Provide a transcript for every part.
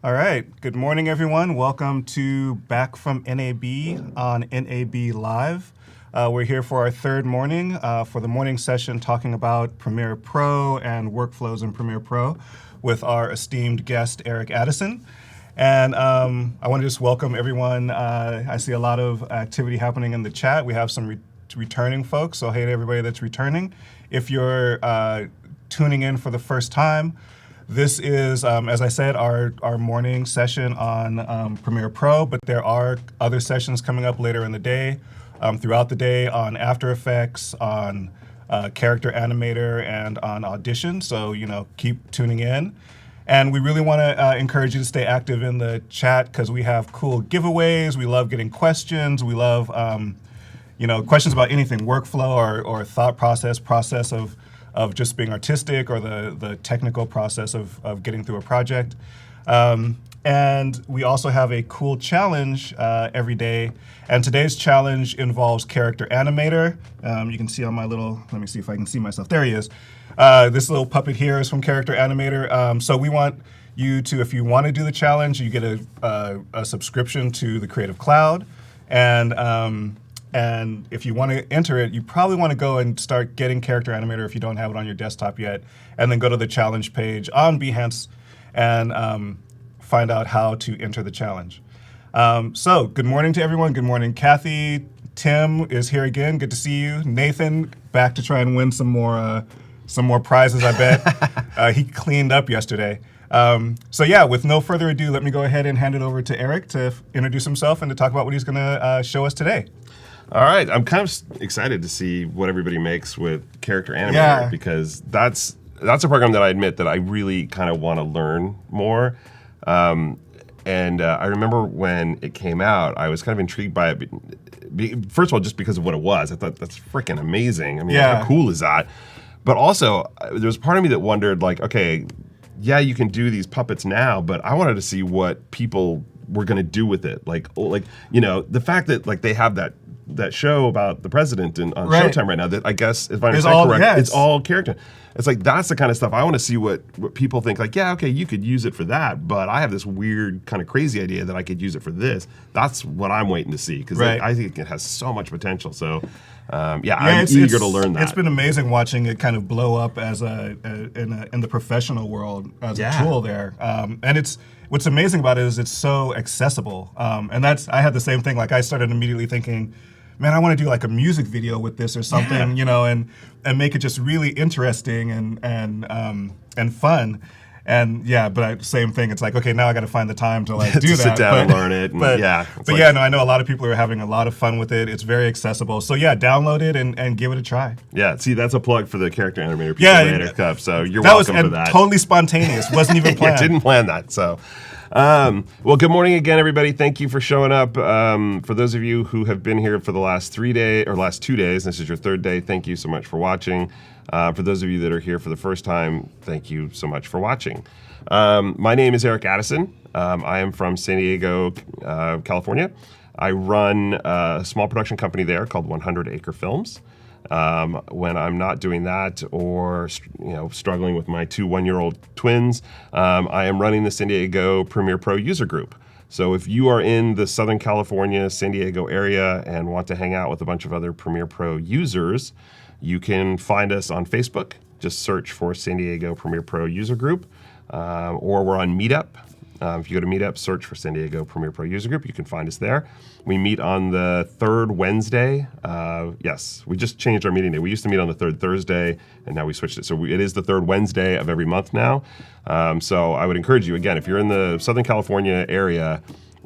All right. Good morning, everyone. Welcome to Back from NAB on NAB Live. We're here for our third morning, for the morning session talking about Premiere Pro and workflows in Premiere Pro with our esteemed guest, Eric Addison. And I want to just welcome everyone. I see a lot of activity happening in the chat. We have some returning folks, so hey to everybody that's returning. If you're tuning in for the first time, this is, as I said, our morning session on Premiere Pro, but there are other sessions coming up later in the day, throughout the day on After Effects, on Character Animator, and on Audition. So, keep tuning in. And we really want to encourage you to stay active in the chat because we have cool giveaways. We love getting questions. We love, questions about anything, workflow or thought process of just being artistic or the technical process of getting through a project. And we also have a cool challenge every day. And today's challenge involves Character Animator. You can see on my let me see if I can see myself. There he is. This little puppet here is from Character Animator. So we want you to, if you want to do the challenge, you get a subscription to the Creative Cloud. And if you want to enter it, you probably want to go and start getting Character Animator if you don't have it on your desktop yet, and then go to the challenge page on Behance and find out how to enter the challenge. So good morning to everyone. Good morning, Kathy. Tim is here again. Good to see you. Nathan, back to try and win some more prizes, I bet. He cleaned up yesterday. So yeah, with no further ado, let me go ahead and hand it over to Eric to introduce himself and to talk about what he's going to show us today. All right, I'm kind of excited to see what everybody makes with Character Animator because that's a program that I admit that I really kind of want to learn more. And I remember when it came out, I was kind of intrigued by it. First of all, just because of what it was, I thought that's freaking amazing. I mean, how cool is that? But also, there was part of me that wondered, like, okay, yeah, you can do these puppets now, but I wanted to see what people were going to do with it. Like the fact that like they have that show about the president on Showtime right now that I guess, if I understand correct, it's all character. It's like, that's the kind of stuff I want to see what people think, like, yeah, okay, you could use it for that, but I have this weird kind of crazy idea that I could use it for this. That's what I'm waiting to see because I think it has so much potential. So I'm eager to learn that. It's been amazing watching it kind of blow up as in the professional world as a tool there. And what's amazing about it is it's so accessible. And I had the same thing. Like I started immediately thinking, man, I want to do like a music video with this or something, and make it just really interesting and fun. And but same thing. It's like, okay, now I got to find the time to like do that. Sit down and learn it. I know a lot of people are having a lot of fun with it. It's very accessible. So yeah, download it and give it a try. Yeah, see, that's a plug for the Character Animator people Cup. So you're welcome for that. Totally spontaneous. Wasn't even planned. Didn't plan that. So. Well, good morning again, everybody. Thank you for showing up. For those of you who have been here for the last 2 days, this is your third day, thank you so much for watching. For those of you that are here for the first time, thank you so much for watching. My name is Eric Addison. I am from San Diego, California. I run a small production company there called ACRE FILMS. When I'm not doing that or struggling with my 2 one-year-old twins, I am running the San Diego Premiere Pro user group. So if you are in the Southern California, San Diego area and want to hang out with a bunch of other Premiere Pro users, you can find us on Facebook. Just search for San Diego Premiere Pro user group, or we're on Meetup. If you go to Meetup, search for San Diego Premiere Pro user group. You can find us there. We meet on the third Wednesday. Yes, we just changed our meeting day. We used to meet on the third Thursday, and now we switched it. So it is the third Wednesday of every month now. So I would encourage you, again, if you're in the Southern California area,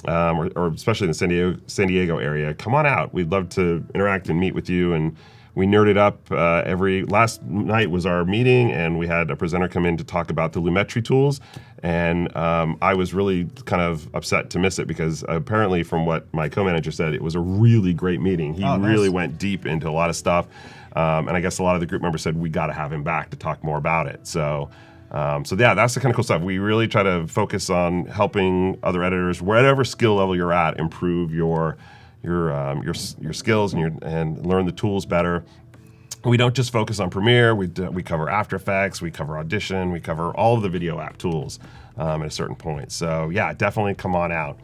or especially in the San Diego area, come on out. We'd love to interact and meet with you. And we nerded up last night was our meeting, and we had a presenter come in to talk about the Lumetri tools. And I was really kind of upset to miss it because apparently from what my co-manager said, it was a really great meeting. He really went deep into a lot of stuff. And I guess a lot of the group members said, we got to have him back to talk more about it. So yeah, that's the kind of cool stuff. We really try to focus on helping other editors, whatever skill level you're at, improve your skills and learn the tools better. we don't just focus on Premiere. We cover After Effects, we cover Audition, we cover all of the video app tools at a certain point. So yeah, definitely come on out.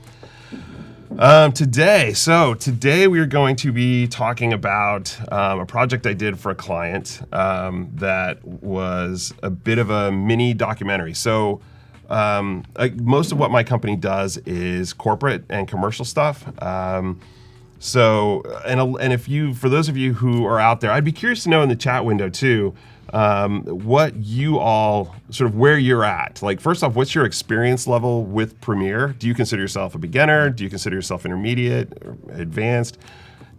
Today we are going to be talking about a project I did for a client that was a bit of a mini documentary. So most of what my company does is corporate and commercial stuff. And for those of you who are out there, I'd be curious to know in the chat window too, what you all, sort of where you're at. Like, first off, what's your experience level with Premiere? Do you consider yourself a beginner? Do you consider yourself intermediate or advanced?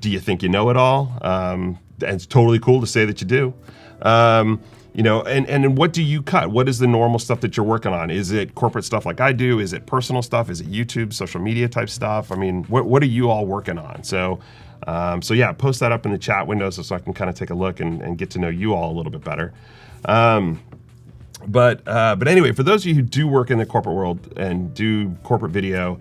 Do you think you know it all? And it's totally cool to say that you do. And what do you cut? What is the normal stuff that you're working on? Is it corporate stuff like I do? Is it personal stuff? Is it YouTube, social media type stuff? I mean, what are you all working on? So yeah, post that up in the chat window so I can kind of take a look and get to know you all a little bit better. But anyway, for those of you who do work in the corporate world and do corporate video,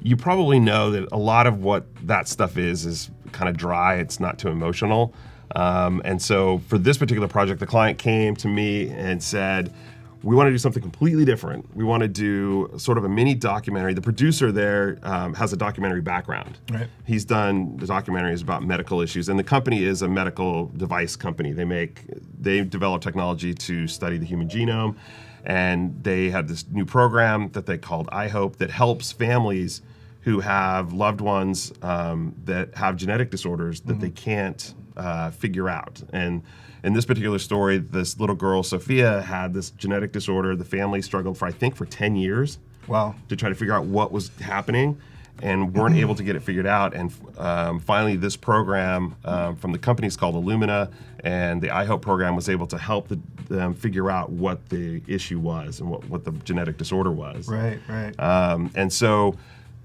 you probably know that a lot of what that stuff is kind of dry. It's not too emotional. And so for this particular project, the client came to me and said, we want to do something completely different. We want to do sort of a mini documentary. The producer there has a documentary background. Right. He's done the documentaries about medical issues, and the company is a medical device company. They develop technology to study the human genome, and they had this new program that they called iHope that helps families who have loved ones that have genetic disorders that they can't figure out. And in this particular story, this little girl, Sophia, had this genetic disorder. The family struggled for 10 years. Wow. To try to figure out what was happening and weren't able to get it figured out. And finally, this program from the company is called Illumina, and the iHope program was able to help them figure out what the issue was and what the genetic disorder was. Right. And so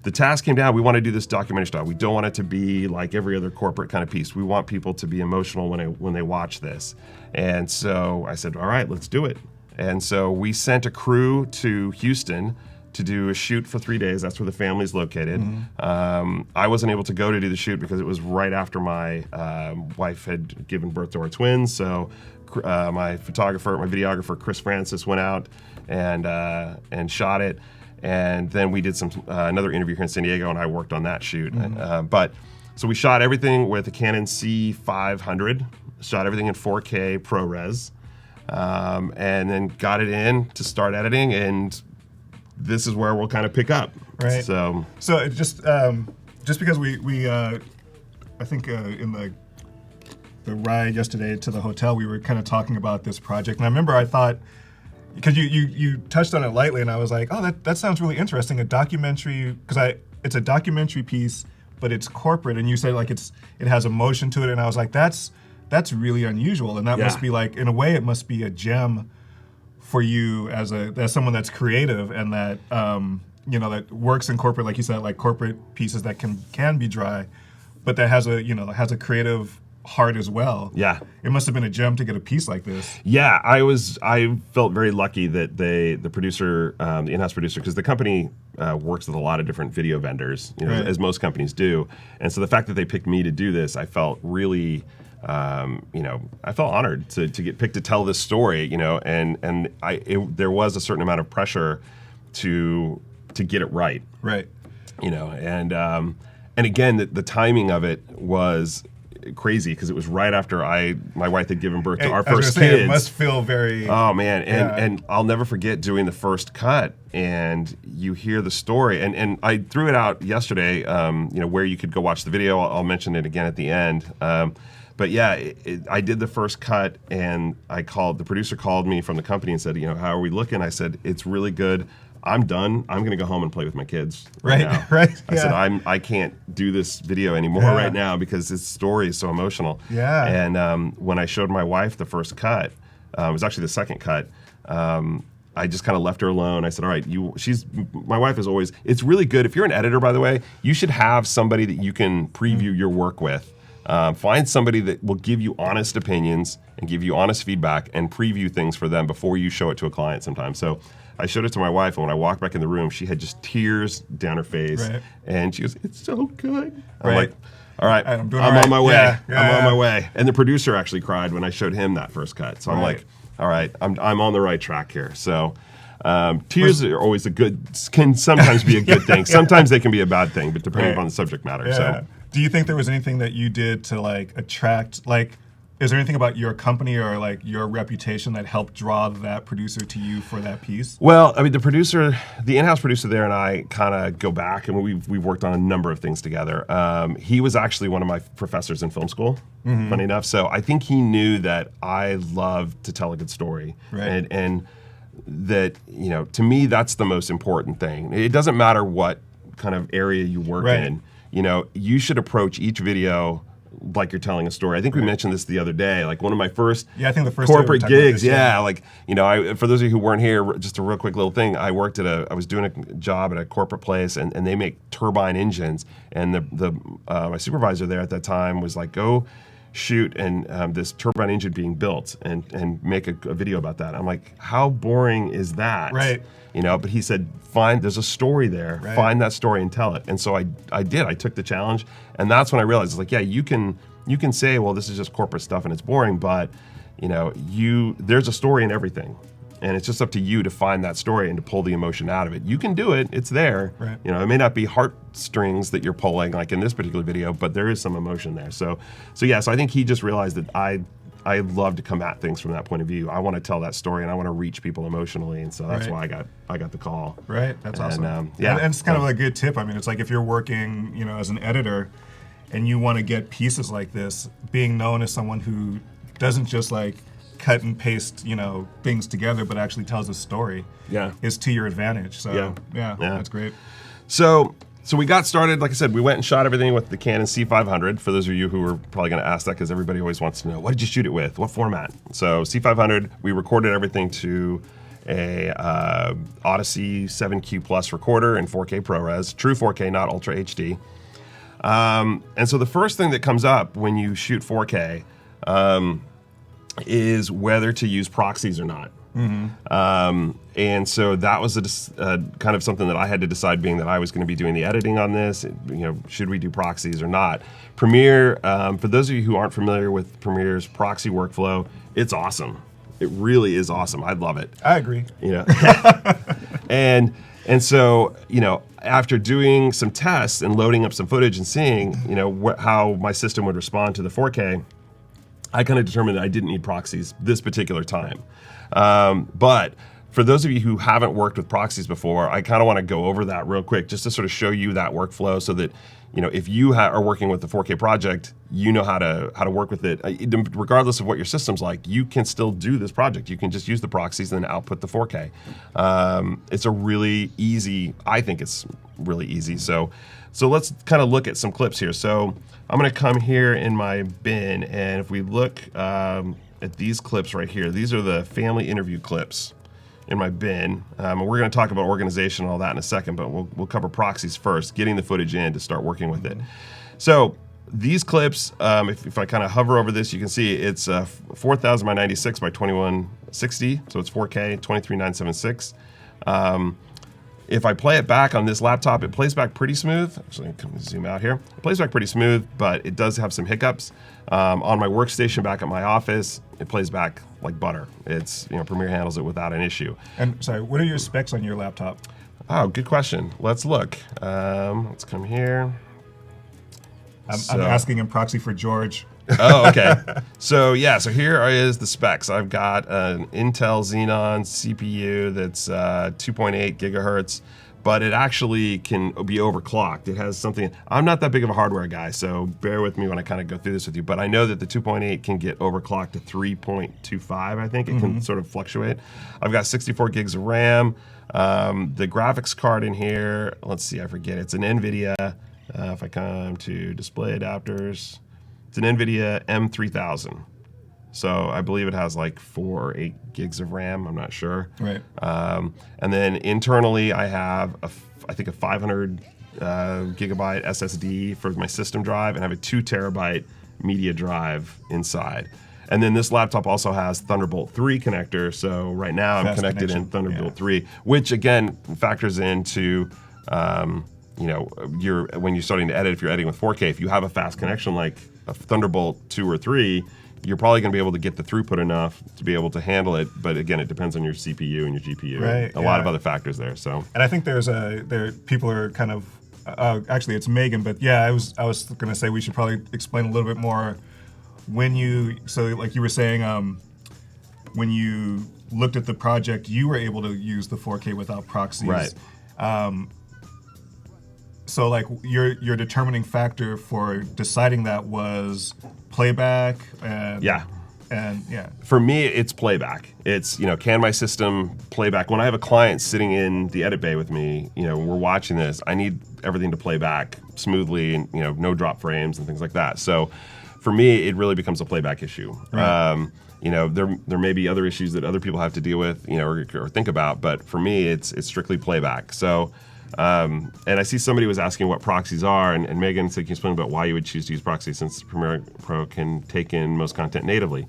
the task came down. We want to do this documentary style. We don't want it to be like every other corporate kind of piece. We want people to be emotional when they watch this. And so I said, all right, let's do it. And so we sent a crew to Houston to do a shoot for 3 days. That's where the family's located. I wasn't able to go to do the shoot because it was right after my wife had given birth to our twins. So my videographer, Chris Francis, went out and shot it. And then we did another interview here in San Diego, and I worked on that shoot. So we shot everything with a Canon C500, shot everything in 4K ProRes, and then got it in to start editing, and this is where we'll kind of pick up. Right. So it just because we I think in the ride yesterday to the hotel, we were kind of talking about this project, and I remember I thought, because you touched on it lightly, and I was like, oh, that sounds really interesting. A documentary, because it's a documentary piece, but it's corporate, and you said like it has emotion to it, and I was like, that's really unusual, and that must be like, in a way, it must be a gem for you as someone that's creative and that that works in corporate, like you said, like corporate pieces that can be dry, but that has a creative heart as well. Yeah. It must have been a gem to get a piece like this. Yeah, I felt very lucky that the producer, the in-house producer, because the company works with a lot of different video vendors, Right. as most companies do. And so the fact that they picked me to do this, I felt really, I felt honored to get picked to tell this story, and there was a certain amount of pressure to get it right. Right. And again, the timing of it was crazy because it was right after my wife had given birth to our first kids. It must feel very. Oh man, and I'll never forget doing the first cut, and you hear the story, and I threw it out yesterday. Where you could go watch the video. I'll mention it again at the end. But yeah, I did the first cut, and the producer called me from the company and said, how are we looking? I said, it's really good. I'm done. I'm going to go home and play with my kids right now. Right. I said, I can't do this video anymore right now because this story is so emotional. Yeah. And when I showed my wife the first cut, it was actually the second cut, I just kind of left her alone. I said, all right, my wife is always, it's really good. If you're an editor, by the way, you should have somebody that you can preview your work with. Find somebody that will give you honest opinions and give you honest feedback and preview things for them before you show it to a client sometimes. So I showed it to my wife, and when I walked back in the room, she had just tears down her face, Right. and she goes, "It's so good." I'm Right. like, "All right, I'm doing I'm all right. on my way. Yeah, I'm on my way." And the producer actually cried when I showed him that first cut. So I'm Right. like, "All right, I'm on the right track here." So. Tears are always can sometimes be a good thing. Sometimes they can be a bad thing, but depending Right. upon the subject matter. Yeah. So, Do you think there was anything that you did to like attract, like, is there anything about your company or like your reputation that helped draw that producer to you for that piece? well, I mean, the in-house producer there and I kind of go back, and we've worked on a number of things together. He was actually one of my professors in film school, funny enough. So I think he knew that I love to tell a good story. Right. And that, to me, that's the most important thing. It doesn't matter what kind of area you work Right. in. You should approach each video like you're telling a story. I think we mentioned this the other day. Like one of my first Yeah, I think the first day we corporate talked about gigs. this, yeah. Like, for those of you who weren't here, just a real quick little thing. I was doing a job at a corporate place, and they make turbine engines. And my supervisor there at that time was like, "Go shoot and this turbine engine being built and make a video about that." I'm like, how boring is that? Right. But he said, there's a story there. Right. Find that story and tell it. And so I did. I took the challenge, and that's when I realized, it's like, yeah, you can say, well, this is just corporate stuff and it's boring, but there's a story in everything. And it's just up to you to find that story and to pull the emotion out of it. You can do it. It's there. Right. It may not be heartstrings that you're pulling, like in this particular video, but there is some emotion there. So I think he just realized that I love to come at things from that point of view. I want to tell that story, and I want to reach people emotionally, and so that's Right. why I got the call. Right, that's awesome. And, And it's kind of a good tip. I mean, it's like if you're working, as an editor, and you want to get pieces like this, being known as someone who doesn't just like cut and paste, things together, but actually tells a story, Yeah. is to your advantage. So Yeah. that's great. So we got started. Like I said, we went and shot everything with the Canon C500. For those of you who are probably going to ask that, because everybody always wants to know, what did you shoot it with? What format? So C500, we recorded everything to a Odyssey 7Q Plus recorder in 4K ProRes, true 4K, not Ultra HD. And so the first thing that comes up when you shoot 4K is whether to use proxies or not. And so that was kind of something that I had to decide, being that I was going to be doing the editing on this. Should we do proxies or not? Premiere, for those of you who aren't familiar with Premiere's proxy workflow, it's awesome. It really is awesome. I love it. I agree. And so, after doing some tests and loading up some footage and seeing, how my system would respond to the 4K, I kind of determined that I didn't need proxies this particular time. But for those of you who haven't worked with proxies before, I kind of want to go over that real quick, just to sort of show you that workflow, so that if you are working with the 4K project, you know how to work with it. Regardless of what your system's like, you can still do this project. You can just use the proxies and then output the 4K. It's a really easy. I think it's really easy. So let's kind of look at some clips here. So I'm going to come here in my bin, and if we look at these clips right here, these are the family interview clips in my bin. We're going to talk about organization and all that in a second, but we'll cover proxies first, getting the footage in to start working with it. So these clips, if I kind of hover over this, you can see it's 4,000 by 96 by 2160, so it's 4K, 23976. If I play it back on this laptop, it plays back pretty smooth. Actually, I'm going to zoom out here. It plays back pretty smooth, but it does have some hiccups. On my workstation back at my office, it plays back like butter. It's, Premiere handles it without an issue. And sorry, what are your specs on your laptop? Oh, good question. Let's look. Let's come here. I'm asking in proxy for George. Oh, okay. So here is the specs. I've got an Intel Xenon CPU that's 2.8 gigahertz, but it actually can be overclocked. It has something. I'm not that big of a hardware guy, so bear with me when I kind of go through this with you. But I know that the 2.8 can get overclocked to 3.25. I think it can sort of fluctuate. I've got 64 gigs of RAM. The graphics card in here. Let's see. I forget. It's an NVIDIA. If I come to display adapters. It's an NVIDIA M3000. So I believe it has like 4 or 8 gigs of RAM. I'm not sure. Right. And then internally, I have, I think, a 500 gigabyte SSD for my system drive, and I have a 2 terabyte media drive inside. And then this laptop also has Thunderbolt 3 connector. So right now I'm Fast connected in connection, Thunderbolt 3, which again factors into when you're starting to edit, if you're editing with 4K, if you have a fast connection like a Thunderbolt 2 or 3, you're probably going to be able to get the throughput enough to be able to handle it. But again, it depends on your CPU and your GPU. Right, A lot of other factors there. So. And I think people are kind of, actually it's Megan, but yeah, I was going to say we should probably explain a little bit more so like you were saying, when you looked at the project, you were able to use the 4K without proxies. Right. So like your determining factor for deciding that was playback and Yeah. And yeah. For me, it's playback. It's, can my system playback? When I have a client sitting in the edit bay with me, we're watching this, I need everything to play back smoothly and, no drop frames and things like that. So for me, it really becomes a playback issue. Right. There may be other issues that other people have to deal with, or think about, but for me, it's strictly playback. So, and I see somebody was asking what proxies are, and Megan said, can you explain about why you would choose to use proxies since Premiere Pro can take in most content natively?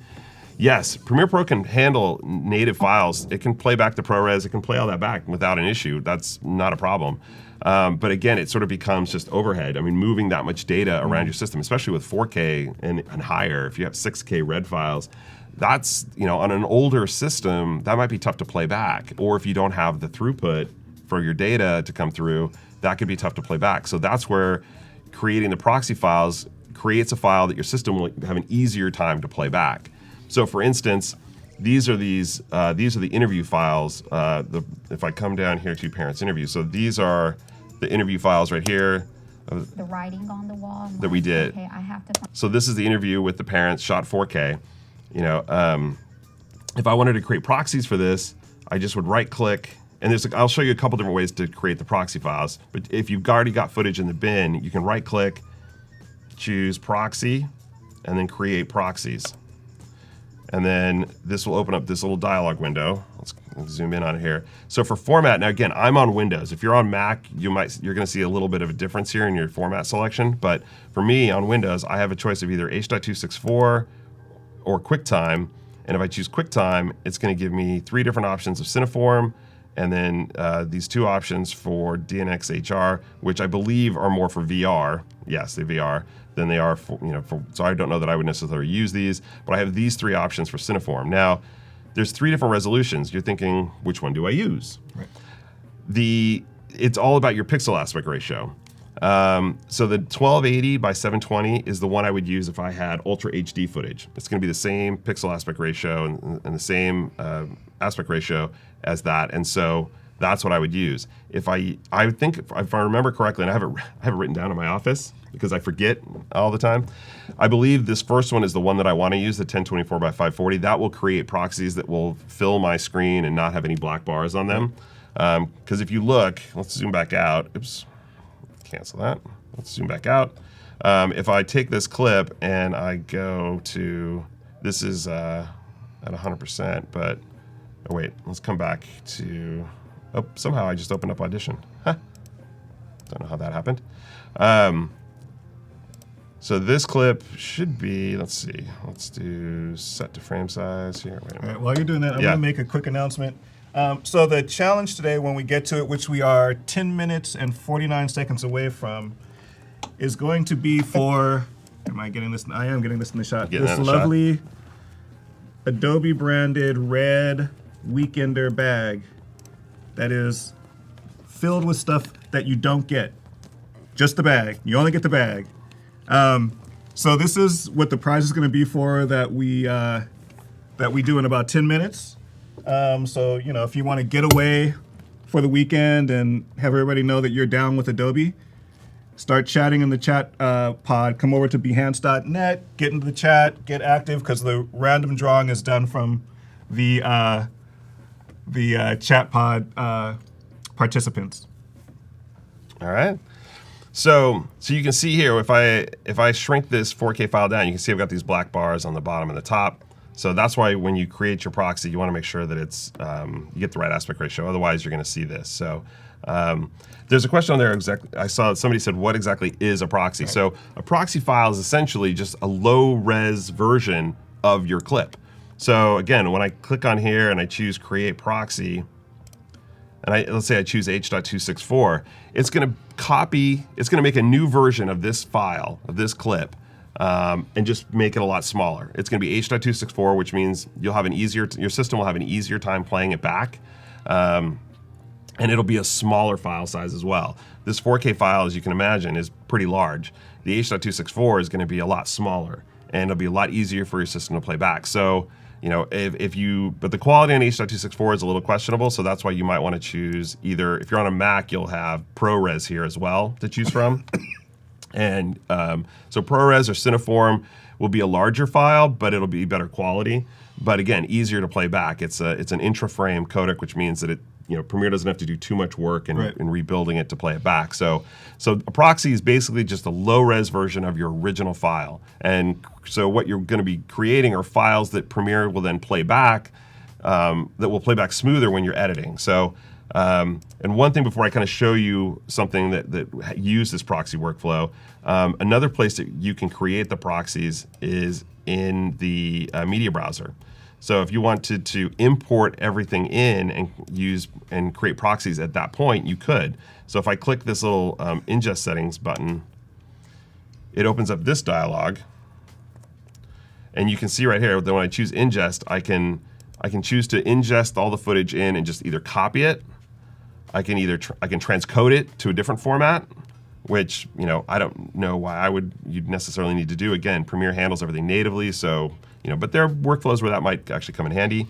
Yes, Premiere Pro can handle native files. It can play back the ProRes. It can play all that back without an issue. That's not a problem. But again, it sort of becomes just overhead. I mean, moving that much data around your system, especially with 4K and higher, if you have 6K red files, that's, on an older system, that might be tough to play back. Or if you don't have the throughput for your data to come through, that could be tough to play back. So that's where creating the proxy files creates a file that your system will have an easier time to play back. So for instance, these are the interview files. If I come down here to parents interview, so these are the interview files right here. The writing on the wall that we did. Okay, I have to. So this is the interview with the parents, shot 4K. If I wanted to create proxies for this, I just would right click, and I'll show you a couple different ways to create the proxy files. But if you've already got footage in the bin, you can right click, choose proxy, and then create proxies. And then this will open up this little dialog window. Let's zoom in on it here. So for format, now again, I'm on Windows. If you're on Mac, you're gonna see a little bit of a difference here in your format selection. But for me on Windows, I have a choice of either H.264 or QuickTime. And if I choose QuickTime, it's gonna give me 3 different options of Cineform, and then these 2 options for DNxHR, which I believe are more for VR. Yes, they're VR. Than they are for, so I don't know that I would necessarily use these, but I have these 3 options for Cineform. Now, there's 3 different resolutions. You're thinking, which one do I use? Right. It's all about your pixel aspect ratio. So the 1280 by 720 is the one I would use if I had Ultra HD footage. It's gonna be the same pixel aspect ratio and the same aspect ratio as that, and so that's what I would use. I think if I remember correctly, and I have it written down in my office because I forget all the time. I believe this first one is the one that I want to use, the 1024 by 540. That will create proxies that will fill my screen and not have any black bars on them. Because if you look, let's zoom back out. Oops, cancel that. Let's zoom back out. If I take this clip and I go to, this is at 100%, but oh wait, let's come back to. Oh, somehow I just opened up Audition. Huh. Don't know how that happened. So this clip should be, let's see, let's do set to frame size here. Wait a minute. All right, while you're doing that, I'm going to make a quick announcement. So the challenge today, when we get to it, which we are 10 minutes and 49 seconds away from, is going to be for, I am getting this in the shot. This lovely Adobe branded red Weekender bag that is filled with stuff that you don't get. Just the bag. You only get the bag. So this is what the prize is going to be for that we do in about 10 minutes. So if you want to get away for the weekend and have everybody know that you're down with Adobe, start chatting in the chat pod. Come over to behance.net, get into the chat, get active, because the random drawing is done from the chat pod participants. All right. So you can see here, if I shrink this 4K file down, you can see I've got these black bars on the bottom and the top. So that's why when you create your proxy, you want to make sure that it's you get the right aspect ratio. Otherwise, you're going to see this. So there's a question on there. I saw somebody said, what exactly is a proxy? Right. So a proxy file is essentially just a low-res version of your clip. So again, when I click on here and I choose Create Proxy, and let's say I choose H.264, it's going to make a new version of this file, of this clip, and just make it a lot smaller. It's going to be H.264, which means your system will have an easier time playing it back, and it'll be a smaller file size as well. This 4K file, as you can imagine, is pretty large. The H.264 is going to be a lot smaller, and it'll be a lot easier for your system to play back. So, but the quality on H.264 is a little questionable, so that's why you might want to choose either, if you're on a Mac, you'll have ProRes here as well to choose from. And so ProRes or Cineform will be a larger file, but it'll be better quality. But again, easier to play back. It's an intra-frame codec, which means that Premiere doesn't have to do too much work in rebuilding it to play it back. So a proxy is basically just a low-res version of your original file. And so what you're going to be creating are files that Premiere will then play back, that will play back smoother when you're editing. So, and one thing before I kind of show you something that use this proxy workflow, another place that you can create the proxies is in the media browser. So if you wanted to import everything in and create proxies at that point, you could. So if I click this little ingest settings button, it opens up this dialog, and you can see right here that when I choose ingest, I can choose to ingest all the footage in and just either copy it. I can transcode it to a different format, which I don't know why you'd necessarily need to do. Again, Premiere handles everything natively, so but there are workflows where that might actually come in handy.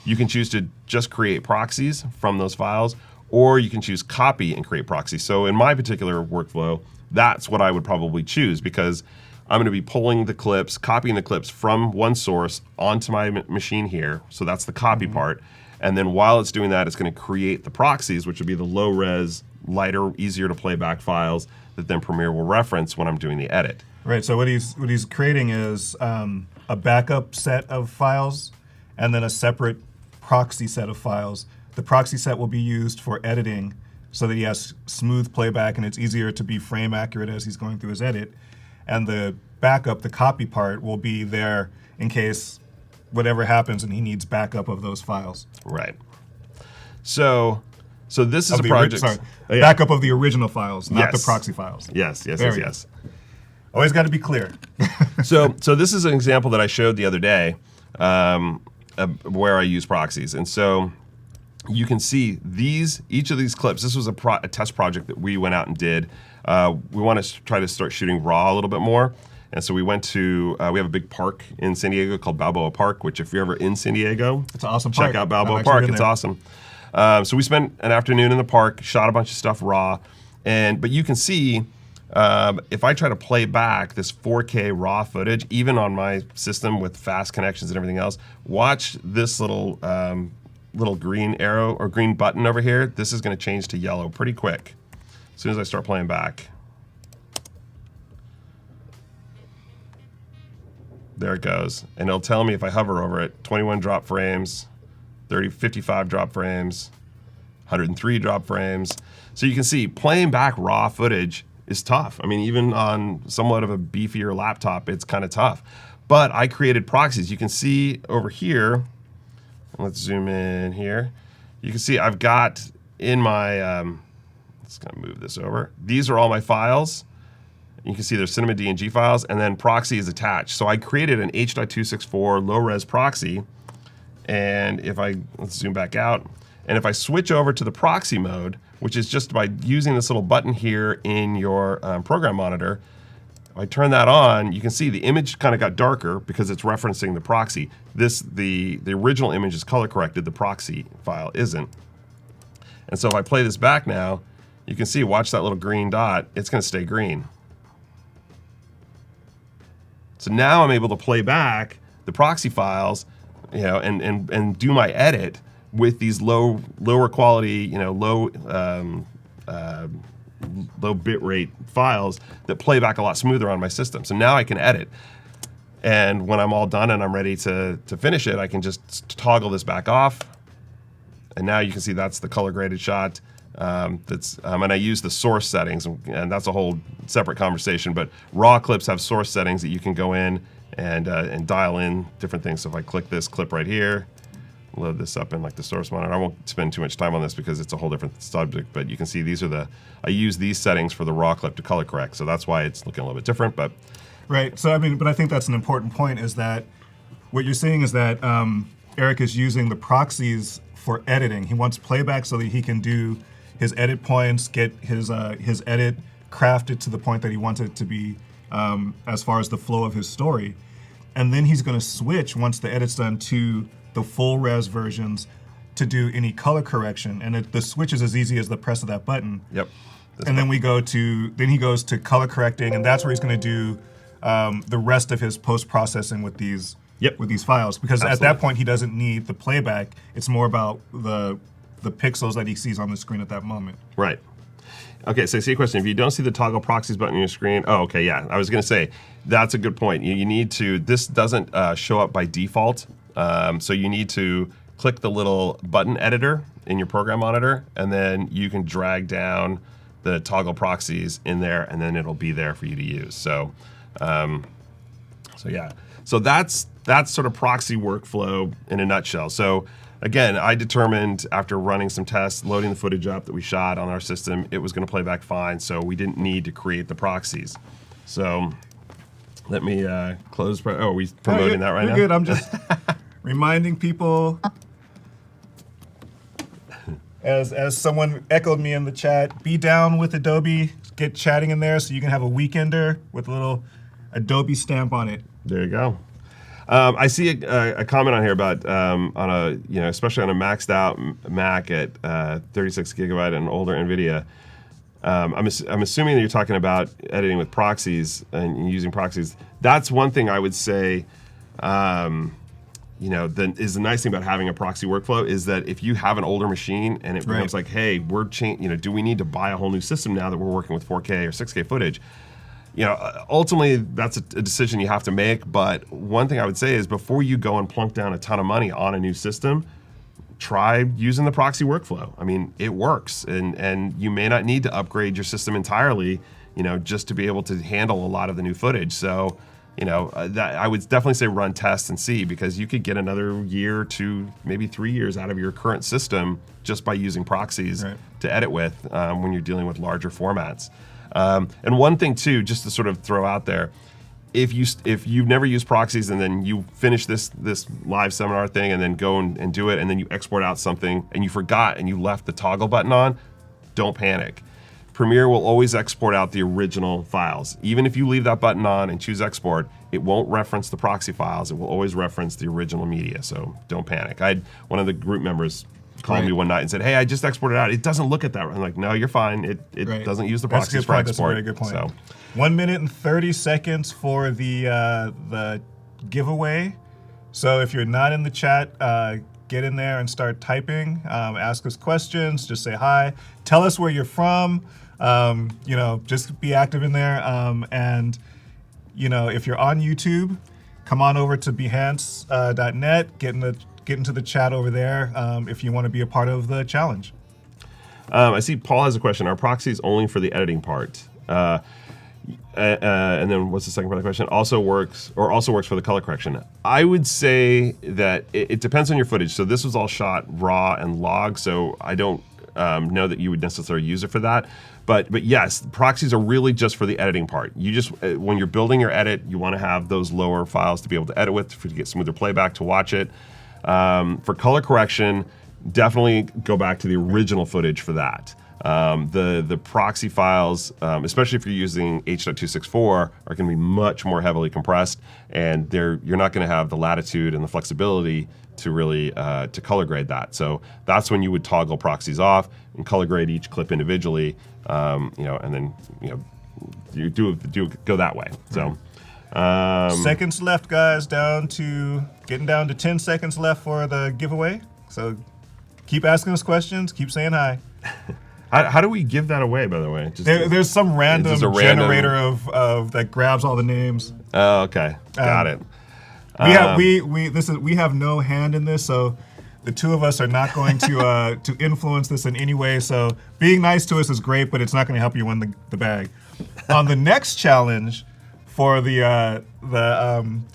You can choose to just create proxies from those files, or you can choose copy and create proxies. So in my particular workflow, that's what I would probably choose, because I'm going to be pulling the clips, copying the clips from one source onto my machine here. So that's the copy part. And then while it's doing that, it's going to create the proxies, which would be the low-res, lighter, easier to play back files that then Premiere will reference when I'm doing the edit. Right. So what he's creating is a backup set of files and then a separate proxy set of files. The proxy set will be used for editing so that he has smooth playback and it's easier to be frame accurate as he's going through his edit. And the backup, the copy part, will be there in case whatever happens and he needs backup of those files. Right. So this is a project. Backup of the original files, not the proxy files. Yes. Always got to be clear. So this is an example that I showed the other day where I use proxies. And so you can see each of these clips. This was a test project that we went out and did. We want to try to start shooting raw a little bit more. And so we went to, we have a big park in San Diego called Balboa Park, which if you're ever in San Diego, it's an awesome park. Check out Balboa Park. It's awesome. So we spent an afternoon in the park, shot a bunch of stuff raw. But you can see, if I try to play back this 4K raw footage, even on my system with fast connections and everything else, watch this little green arrow or green button over here. This is going to change to yellow pretty quick as soon as I start playing back. There it goes. And it'll tell me if I hover over it, 21 drop frames, 55 drop frames, 103 drop frames. So you can see playing back raw footage is tough. I mean, even on somewhat of a beefier laptop, it's kind of tough. But I created proxies. You can see over here, let's zoom in here. You can see I've got in my, let's kind of move this over. These are all my files. You can see there's cinema DNG files, and then proxy is attached. So I created an H.264 low-res proxy, and let's zoom back out, and if I switch over to the proxy mode, which is just by using this little button here in your program monitor, if I turn that on, you can see the image kind of got darker because it's referencing the proxy. The original image is color corrected, the proxy file isn't. And so if I play this back now, you can see, watch that little green dot, it's going to stay green. So now I'm able to play back the proxy files, and do my edit with these lower quality, low bit rate files that play back a lot smoother on my system. So now I can edit. And when I'm all done and I'm ready to finish it, I can just toggle this back off. And now you can see that's the color graded shot. And I use the source settings, and that's a whole separate conversation, but raw clips have source settings that you can go in and dial in different things. So if I click this clip right here, load this up in like the source monitor. I won't spend too much time on this because it's a whole different subject, but you can see these are I use these settings for the raw clip to color correct. So that's why it's looking a little bit different, but. Right, so I mean, but I think that's an important point is that what you're saying is that Eric is using the proxies for editing. He wants playback so that he can do his edit points, get his edit crafted to the point that he wants it to be as far as the flow of his story. And then he's gonna switch once the edit's done to the full res versions to do any color correction. And the switch is as easy as the press of that button. Yep. And then he goes to color correcting, and that's where he's gonna do the rest of his post-processing with these files. Because Absolutely. at that point, he doesn't need the playback. It's more about the pixels that he sees on the screen at that moment. Right. Okay, so I see a question. If you don't see the toggle proxies button on your screen, oh, okay, yeah. I was going to say, that's a good point. You need to, this doesn't show up by default, so you need to click the little button editor in your program monitor, and then you can drag down the toggle proxies in there, and then it'll be there for you to use. So, yeah. So that's sort of proxy workflow in a nutshell. So again, I determined after running some tests, loading the footage up that we shot on our system, it was going to play back fine, so we didn't need to create the proxies. So let me close. Oh, are we promoting that right now? You're good. I'm just reminding people. As someone echoed me in the chat, be down with Adobe. Get chatting in there so you can have a weekender with a little Adobe stamp on it. There you go. I see a comment on here about especially on a maxed out Mac at 36 gigabyte and older NVIDIA. I'm assuming that you're talking about editing with proxies and using proxies. That's one thing I would say. Is the nice thing about having a proxy workflow is that if you have an older machine and it becomes like, hey, do we need to buy a whole new system now that we're working with 4K or 6K footage? Ultimately, that's a decision you have to make. But one thing I would say is before you go and plunk down a ton of money on a new system, try using the proxy workflow. I mean, it works, and you may not need to upgrade your system entirely, just to be able to handle a lot of the new footage. So, that I would definitely say run tests and see, because you could get another year to maybe 3 years out of your current system just by using proxies to edit with when you're dealing with larger formats. And one thing too, just to sort of throw out there, if you've never used proxies and then you finish this live seminar thing and then go and do it, and then you export out something and you forgot and you left the toggle button on, don't panic. Premiere will always export out the original files. Even if you leave that button on and choose export, it won't reference the proxy files. It will always reference the original media, so don't panic. I had one of the group members called me one night and said, hey, I just exported out. It doesn't look at that. I'm like, no, you're fine. It doesn't use the proxies for export. That's a very good point. So. 1 minute and 30 seconds for the giveaway. So if you're not in the chat, get in there and start typing. Ask us questions. Just say hi. Tell us where you're from. Just be active in there. And if you're on YouTube, come on over to behance.net. Get into the chat over there if you want to be a part of the challenge. I see Paul has a question. Are proxies only for the editing part? And then what's the second part of the question? Also works for the color correction. I would say that it depends on your footage. So this was all shot raw and log, so I don't know that you would necessarily use it for that. But yes, proxies are really just for the editing part. You just, when you're building your edit, you want to have those lower files to be able to edit with, to get smoother playback to watch it. For color correction, definitely go back to the original footage for that. The proxy files, especially if you're using H.264, are going to be much more heavily compressed, and you're not going to have the latitude and the flexibility to really to color grade that. So that's when you would toggle proxies off and color grade each clip individually, and then you go that way. So. Seconds left, guys. Getting down to 10 seconds left for the giveaway. So keep asking us questions. Keep saying hi. How do we give that away, by the way? There's some random generator of that grabs all the names. Oh, okay, got it. We have no hand in this, so the two of us are not going to influence this in any way. So being nice to us is great, but it's not going to help you win the bag. On the next challenge, for the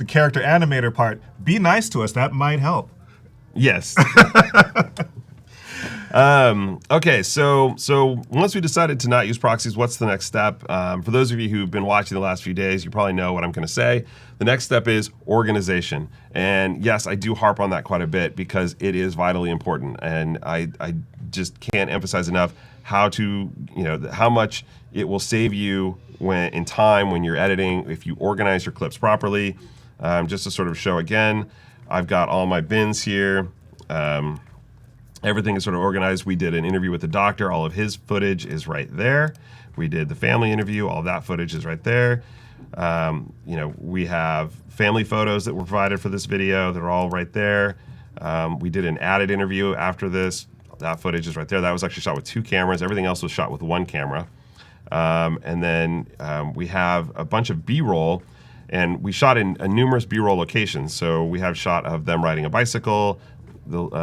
character animator part, be nice to us. That might help. Yes. Okay, so once we decided to not use proxies, what's the next step? For those of you who've been watching the last few days, you probably know what I'm going to say. The next step is organization. And yes, I do harp on that quite a bit because it is vitally important. And I just can't emphasize enough how much it will save you in time when you're editing if you organize your clips properly. Just to sort of show again, I've got all my bins here. Everything is sort of organized. We did an interview with the doctor. All of his footage is right there. We did the family interview. All of that footage is right there. We have family photos that were provided for this video. They're all right there. We did an added interview after this. That footage is right there. That was actually shot with 2 cameras. Everything else was shot with 1 camera. And then we have a bunch of B-roll, and we shot in numerous B-roll locations. So we have shot of them riding a bicycle,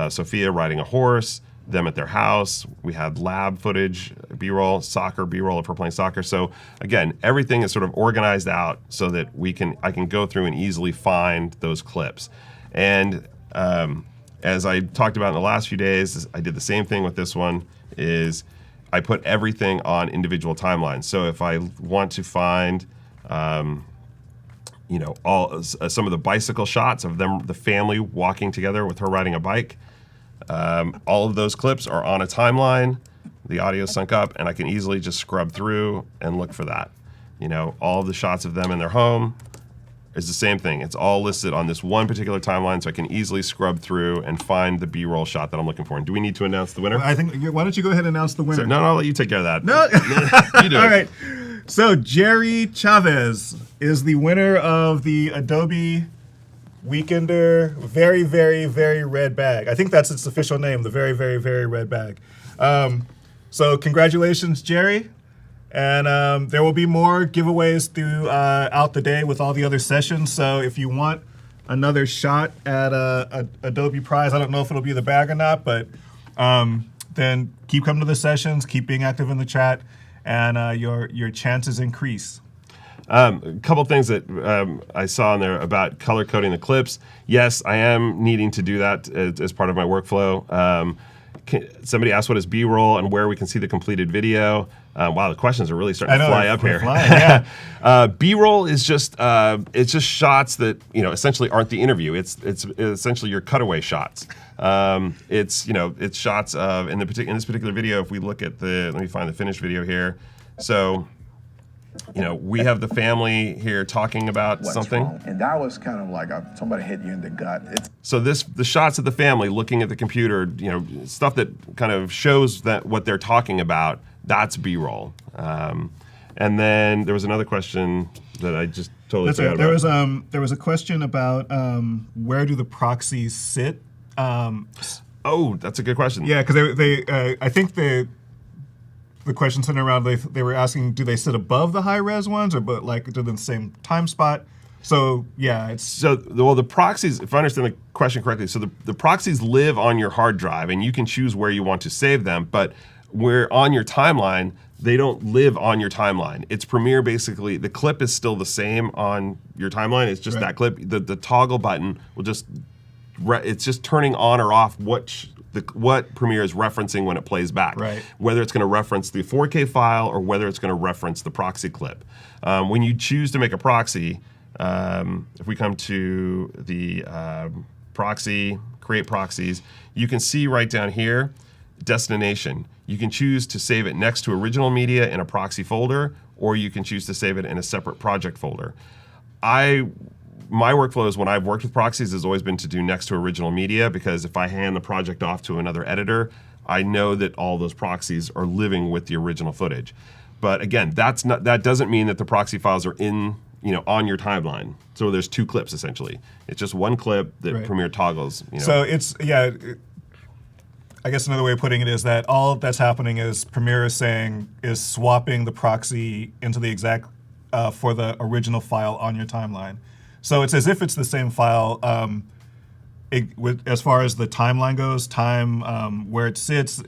Sophia riding a horse, them at their house. We had lab footage, B-roll, soccer B-roll of her playing soccer. So again, everything is sort of organized out so that I can go through and easily find those clips. And as I talked about in the last few days, I did the same thing with this one, is I put everything on individual timelines. So if I want to find some of the bicycle shots of them, the family walking together with her riding a bike. All of those clips are on a timeline. The audio sunk up, and I can easily just scrub through and look for that. All of the shots of them in their home is the same thing. It's all listed on this one particular timeline, so I can easily scrub through and find the B-roll shot that I'm looking for. And do we need to announce the winner? I think. Why don't you go ahead and announce the winner? No, I'll let you take care of that. No. You do it. All right. So Jerry Chavez is the winner of the Adobe Weekender Very, Very, Very Red Bag. I think that's its official name, the Very, Very, Very Red Bag. So congratulations, Jerry. And there will be more giveaways throughout the day with all the other sessions. So if you want another shot at a Adobe prize, I don't know if it'll be the bag or not, but then keep coming to the sessions, keep being active in the chat, and your chances increase. A couple things that I saw in there about color coding the clips. Yes, I am needing to do that as part of my workflow. Somebody asked what is B-roll and where we can see the completed video. Wow, the questions are really starting to fly up here. Flying, yeah. B-roll is just it's just shots that essentially aren't the interview. It's essentially your cutaway shots. It's shots of in this particular video. If we look at let me find the finished video here. So we have the family here talking about something. Wrong? And that was kind of like somebody hit you in the gut. So the shots of the family looking at the computer, stuff that kind of shows that what they're talking about, that's B-roll. And then there was another question that I just totally forgot about. There was a question about where do the proxies sit? Oh, that's a good question. Yeah, because I think the question centered around they were asking, do they sit above the high res ones or do they in the same time spot? So yeah, the proxies, if I understand the question correctly, so the proxies live on your hard drive and you can choose where you want to save them, but where on your timeline, they don't live on your timeline. It's Premiere basically, the clip is still the same on your timeline, it's just that clip. The toggle button will it's just turning on or off what Premiere is referencing when it plays back. Right. Whether it's going to reference the 4K file or whether it's going to reference the proxy clip. When you choose to make a proxy, if we come to the proxy, create proxies, you can see right down here, destination. You can choose to save it next to original media in a proxy folder, or you can choose to save it in a separate project folder. My workflow is when I've worked with proxies has always been to do next to original media, because if I hand the project off to another editor, I know that all those proxies are living with the original footage. But again, that doesn't mean that the proxy files are on your timeline. So there's 2 clips essentially. It's just one clip that Premiere toggles. So I guess another way of putting it is that all that's happening is Premiere is swapping the proxy into the exact for the original file on your timeline. So it's as if it's the same file. As far as the timeline goes, where it sits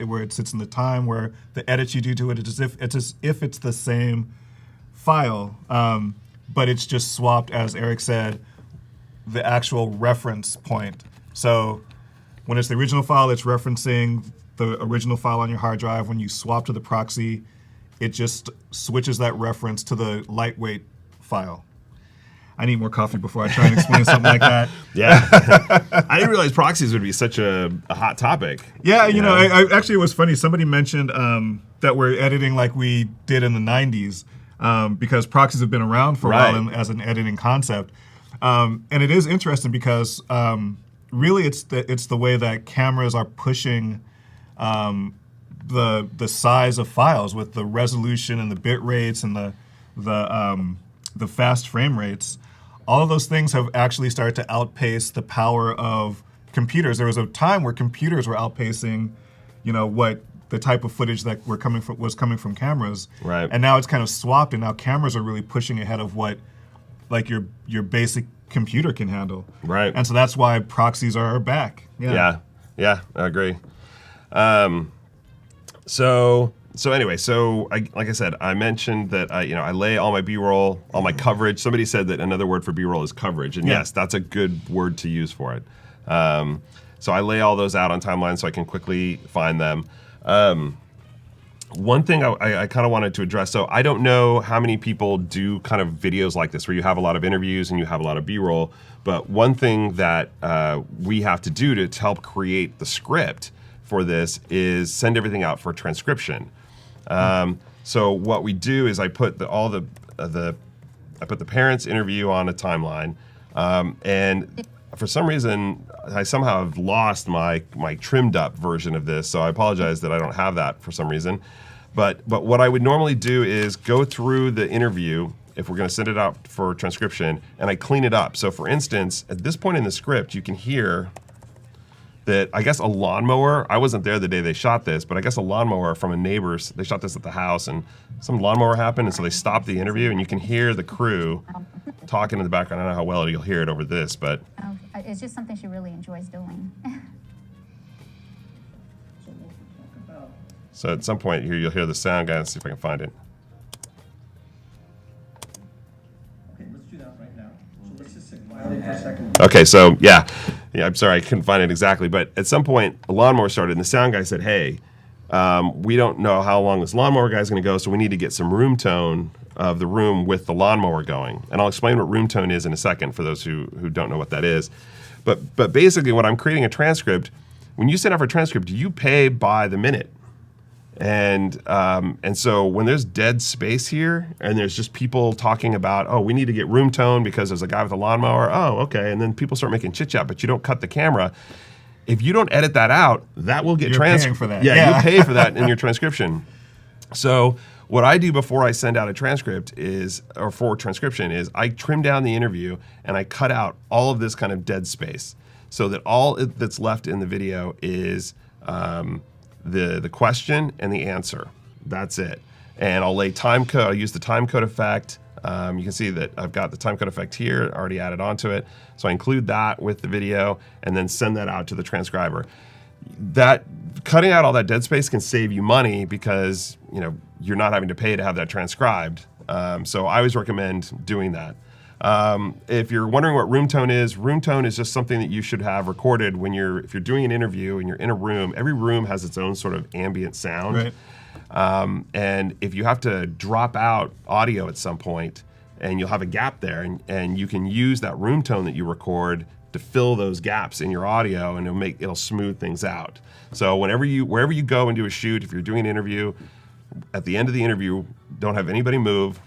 in the time, where the edits you do to it, it's as if it's the same file. but it's just swapped, as Eric said, the actual reference point. So when it's the original file, it's referencing the original file on your hard drive. When you swap to the proxy, it just switches that reference to the lightweight file. I need more coffee before I try and explain something like that. Yeah. I didn't realize proxies would be such a hot topic. Yeah, you know, I actually, it was funny. Somebody mentioned that we're editing like we did in the 90s because proxies have been around for a while as an editing concept. And it is interesting because really it's the way that cameras are pushing the size of files with the resolution and the bit rates and the fast frame rates. All of those things have actually started to outpace the power of computers. There was a time where computers were outpacing, you know, what the type of footage that was coming from cameras. Right. And now it's kind of swapped, and now cameras are really pushing ahead of what like your basic computer can handle. Right. And so that's why proxies are back. Yeah, I agree. So anyway, like I said, I mentioned that I lay all my B-roll, all my coverage. Somebody said that another word for B-roll is coverage, and yes, that's a good word to use for it. So I lay all those out on timeline so I can quickly find them. One thing I kind of wanted to address, so I don't know how many people do kind of videos like this where you have a lot of interviews and you have a lot of B-roll, but one thing that we have to do to help create the script for this is send everything out for transcription. So what we do is I put the parents' interview on a timeline, and for some reason I somehow have lost my trimmed up version of this. So I apologize that I don't have that for some reason. But what I would normally do is go through the interview if we're going to send it out for transcription, and I clean it up. So for instance, at this point in the script, you can hear that I guess a lawnmower, I wasn't there the day they shot this, but I guess a lawnmower from a neighbor's, they shot this at the house, and some lawnmower happened, and so they stopped the interview, and you can hear the crew talking in the background. I don't know how well you'll hear it over this, but... It's just something she really enjoys doing. So at some point here, you'll hear the sound guy. Let's see if I can find it. Okay, let's do that right now. So let's just sit quietly for a second. Okay, so yeah, I'm sorry, I couldn't find it exactly, but at some point, a lawnmower started, and the sound guy said, hey, we don't know how long this lawnmower guy's gonna go, so we need to get some room tone of the room with the lawnmower going. And I'll explain what room tone is in a second for those who don't know what that is. But basically, when I'm creating a transcript, when you send out for a transcript, you pay by the minute. And so when there's dead space here, and there's just people talking about, oh, we need to get room tone because there's a guy with a lawnmower. Oh, okay. And then people start making chit chat, but you don't cut the camera. If you don't edit that out, that will get paying for that. Yeah, you pay for that in your transcription. So what I do before I send out a transcript for transcription is I trim down the interview and I cut out all of this kind of dead space so that all that's left in the video is the question and the answer. That's it. And I'll lay time code. I'll use the time code effect. You can see that I've got the time code effect here already added onto it. So I include that with the video and then send that out to the transcriber. That cutting out all that dead space can save you money because you're not having to pay to have that transcribed. So I always recommend doing that. If you're wondering what room tone is just something that you should have recorded if you're doing an interview and you're in a room. Every room has its own sort of ambient sound. Right. And if you have to drop out audio at some point and you'll have a gap there and you can use that room tone that you record to fill those gaps in your audio, and it'll smooth things out. So wherever you go and do a shoot, if you're doing an interview, at the end of the interview, don't have anybody move,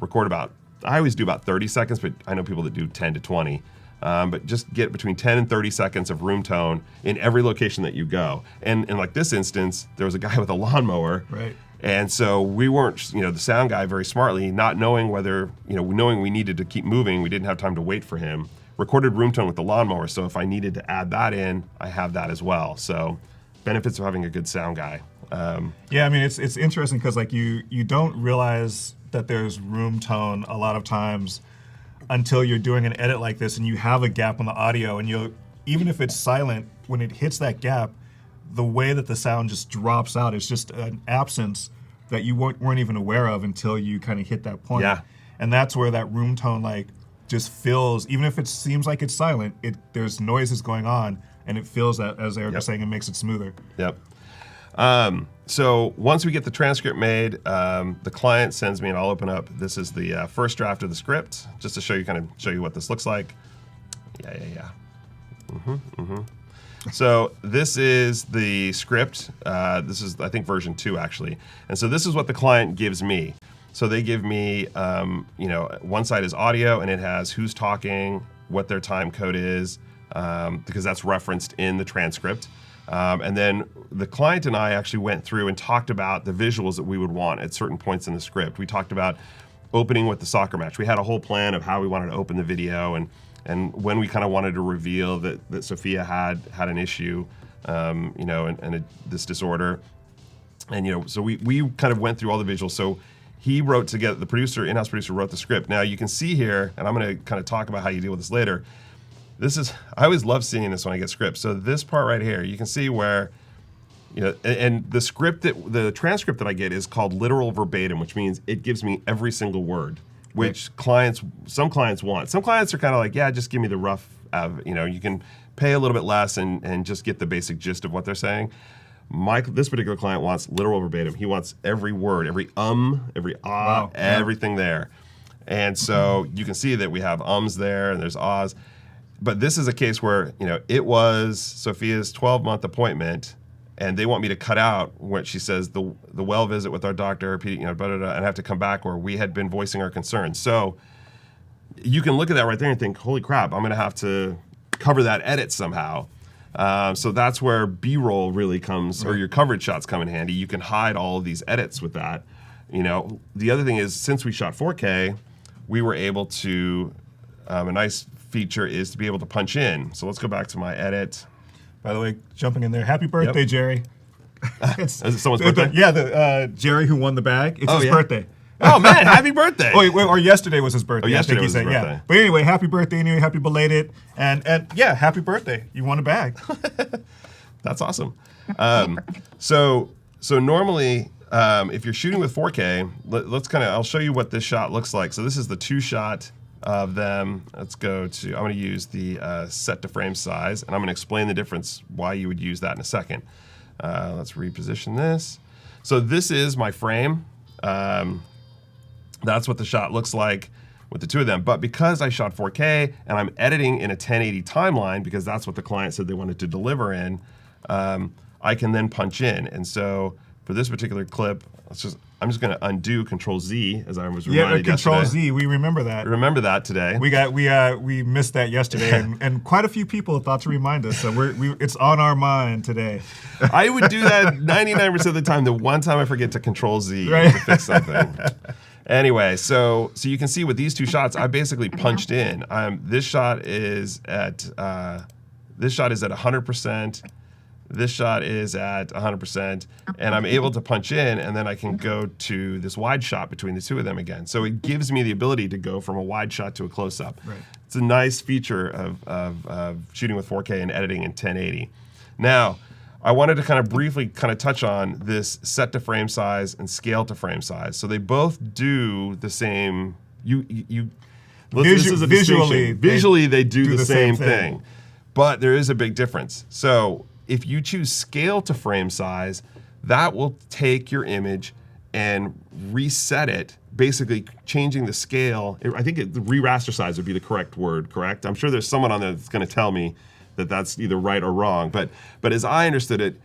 I always do about 30 seconds, but I know people that do 10 to 20. But just get between 10 and 30 seconds of room tone in every location that you go. And like this instance, there was a guy with a lawnmower. Right. And so we weren't, the sound guy very smartly, not knowing knowing we needed to keep moving, we didn't have time to wait for him, recorded room tone with the lawnmower. So if I needed to add that in, I have that as well. So benefits of having a good sound guy. Yeah, I mean, it's interesting because like you don't realize that there's room tone a lot of times until you're doing an edit like this and you have a gap on the audio, and even if it's silent, when it hits that gap, the way that the sound just drops out is just an absence that you weren't even aware of until you kind of hit that point. Yeah. and that's where that room tone like just feels, even if it seems like it's silent, there's noises going on, and it feels that, as Eric was saying, it makes it smoother. Yep. So once we get the transcript made, the client sends me, and I'll open up. This is the first draft of the script, just to show you what this looks like. Yeah. So this is the script. This is, I think, version 2 actually. And so this is what the client gives me. So they give me, one side is audio, and it has who's talking, what their time code is, because that's referenced in the transcript. And then the client and I actually went through and talked about the visuals that we would want at certain points in the script. We talked about opening with the soccer match. We had a whole plan of how we wanted to open the video, and when we kind of wanted to reveal that Sophia had an issue, and this disorder. And, so we kind of went through all the visuals. So he wrote together, the producer, in-house producer, wrote the script. Now you can see here, and I'm going to kind of talk about how you deal with this later. I always love seeing this when I get scripts. So this part right here, you can see where, and the transcript that I get is called literal verbatim, which means it gives me every single word, which some clients want. Some clients are kind of like, yeah, just give me the rough, you can pay a little bit less and just get the basic gist of what they're saying. This particular client wants literal verbatim. He wants every word, every every ah, everything there. And so you can see that we have ums there and there's ahs. But this is a case where, it was Sophia's 12-month appointment, and they want me to cut out what she says, the well visit with our doctor, and I have to come back where we had been voicing our concerns. So you can look at that right there and think, holy crap, I'm going to have to cover that edit somehow. So that's where B-roll really comes, or your coverage shots come in handy. You can hide all of these edits with that. The other thing is, since we shot 4K, we were able to, a nice feature is to be able to punch in. So let's go back to my edit. By the way, jumping in there, happy birthday, Jerry. Is it someone's birthday? Yeah, Jerry who won the bag. It's his birthday. Oh man, happy birthday! Wait, or yesterday was his birthday. Oh, yesterday I think was he his said, birthday. Yeah. But anyway, happy birthday anyway, happy belated, and yeah, happy birthday. You won a bag. That's awesome. So normally, if you're shooting with 4K, I'll show you what this shot looks like. So this is the 2-shot of them. Let's go to, I'm going to use the set to frame size, and I'm going to explain the difference, why you would use that in a second. Let's reposition this. So this is my frame. That's what the shot looks like with the two of them. But because I shot 4K and I'm editing in a 1080 timeline, because that's what the client said they wanted to deliver in, I can then punch in. And so for this particular clip, I'm just going to undo Control Z, as I was reminded yesterday. Control Z. We remember that. Remember that today. We missed that yesterday, and quite a few people thought to remind us. So it's on our mind today. I would do that 99% of the time. The one time I forget to Control Z to fix something. Anyway, so you can see with these two shots, I basically punched in. This shot is at 100%. This shot is at 100%, and I'm able to punch in, and then I can go to this wide shot between the two of them again. So it gives me the ability to go from a wide shot to a close-up. Right. It's a nice feature of shooting with 4K and editing in 1080. Now, I wanted to kind of briefly touch on this set to frame size and scale to frame size. So they both do the same. Visually, they do the same thing, but there is a big difference. So if you choose scale to frame size, that will take your image and reset it, basically changing the scale. I think the re-raster size would be the correct word, correct? I'm sure there's someone on there that's going to tell me that that's either right or wrong. But as I understood it,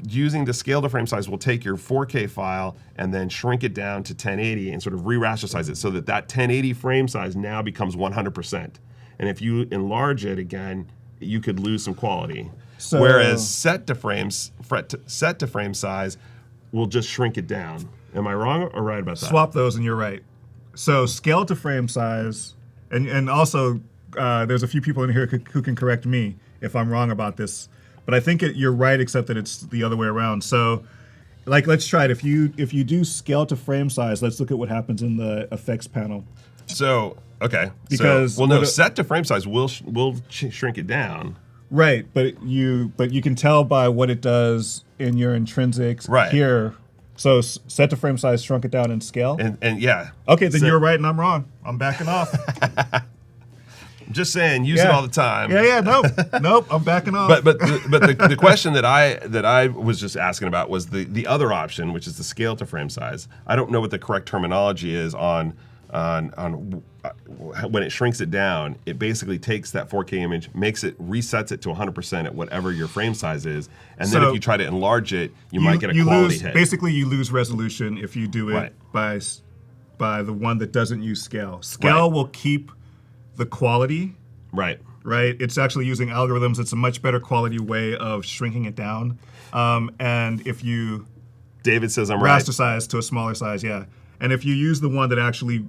using the scale to frame size will take your 4K file and then shrink it down to 1080 and sort of re-raster size it so that 1080 frame size now becomes 100%. And if you enlarge it again, you could lose some quality. So, whereas set to frame size will just shrink it down. Am I wrong or right about that? Swap those and you're right. So scale to frame size, and also there's a few people in here who can correct me if I'm wrong about this, but I think you're right, except that it's the other way around. So let's try it. If you do scale to frame size, let's look at what happens in the effects panel. So, okay. Because set to frame size will shrink it down. Right, but you can tell by what it does in your intrinsics here. So set to frame size, shrunk it down, and scale. And yeah. Okay, then So- you're right and I'm wrong. I'm backing off. I'm just saying, use it all the time. Yeah, nope, I'm backing off. But the question that I was just asking about was the other option, which is the scale to frame size. I don't know what the correct terminology is on when it shrinks it down. It basically takes that 4K image, resets it to 100% at whatever your frame size is, and then So if you try to enlarge it, you might get a quality hit. Basically, you lose resolution if you do it Right. by the one that doesn't use scale. Scale will keep the quality. Right. Right, it's actually using algorithms. It's a much better quality way of shrinking it down. And if you David says I'm right. raster size to a smaller size, yeah. And if you use the one that actually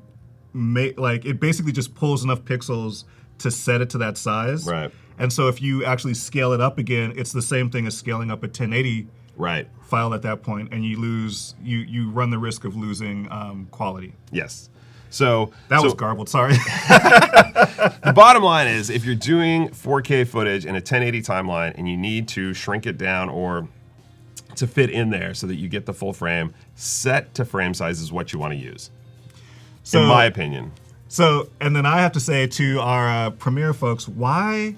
it basically just pulls enough pixels to set it to that size. Right. And so if you actually scale it up again, it's the same thing as scaling up a 1080 Right. file at that point, and you run the risk of losing quality. Yes. So That was garbled, sorry. the bottom line is, if you're doing 4K footage in a 1080 timeline and you need to shrink it down or to fit in there so that you get the full frame, set to frame size is what you want to use, in my opinion. So, and then I have to say to our Premiere folks, why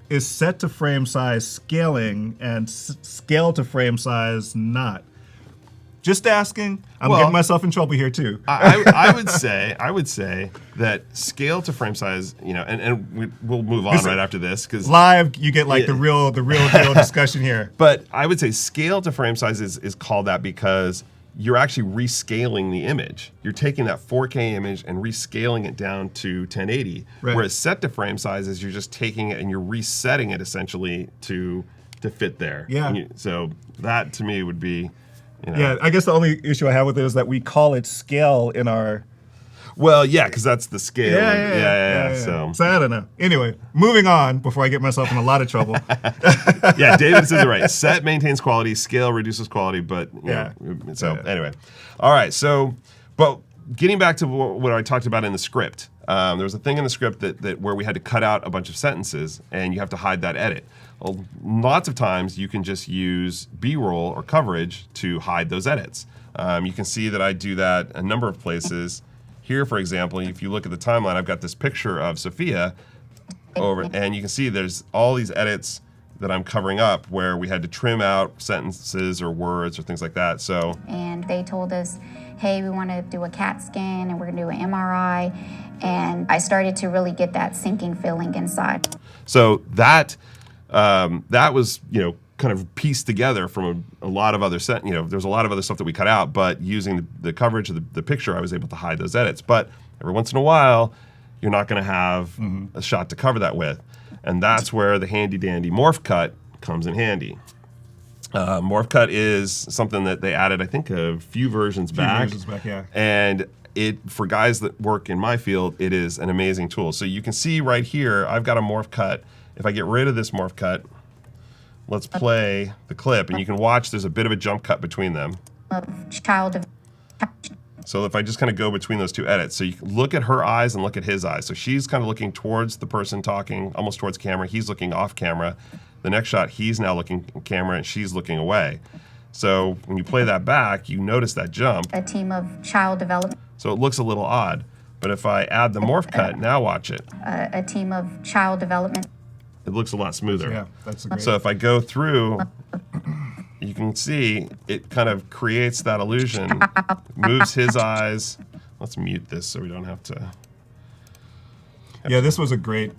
is set to frame size scaling and scale to frame size not? Just asking. I'm getting myself in trouble here too. I would say that scale to frame size, and we'll move on right after this because Live, you get like the real deal discussion here. But I would say scale to frame size is called that because you're actually rescaling the image. You're taking that 4K image and rescaling it down to 1080. Right. Whereas set to frame size is you're just taking it and you're resetting it essentially to fit there. Yeah. So that to me would be, Yeah, I guess the only issue I have with it is that we call it scale in our. Well, yeah, because that's the scale. Yeah. So I don't know. Anyway, moving on before I get myself in a lot of trouble. yeah, David says it right. Set maintains quality, scale reduces quality, but anyway. All right, so, but getting back to what I talked about in the script, there was a thing in the script that where we had to cut out a bunch of sentences and you have to hide that edit. Well, lots of times you can just use B-roll or coverage to hide those edits. You can see that I do that a number of places. Here, for example, if you look at the timeline, I've got this picture of Sophia over, and you can see there's all these edits that I'm covering up where we had to trim out sentences or words or things like that. So, And they told us, hey, we want to do a CAT scan and we're going to do an MRI. And I started to really get that sinking feeling inside. So that was, kind of pieced together from a lot of other there's a lot of other stuff that we cut out, but using the coverage of the picture, I was able to hide those edits. But every once in a while, you're not going to have a shot to cover that with. And that's where the handy dandy morph cut comes in handy. Morph cut is something that they added, I think, a few versions back. Yeah. And for guys that work in my field, it is an amazing tool. So you can see right here, I've got a morph cut. If I get rid of this morph cut, let's play the clip, and you can watch there's a bit of a jump cut between them. So if I just kind of go between those two edits, so you can look at her eyes and look at his eyes. So she's kind of looking towards the person talking, almost towards camera. He's looking off camera. The next shot, he's now looking at camera, and she's looking away. So when you play that back, you notice that jump. A team of child development. So it looks a little odd. But if I add the morph cut, now watch it. A team of child development. It looks a lot smoother. Yeah, that's a great. So if I go through, you can see it kind of creates that illusion, moves his eyes. Let's mute this so we don't have to. Yeah, this was a great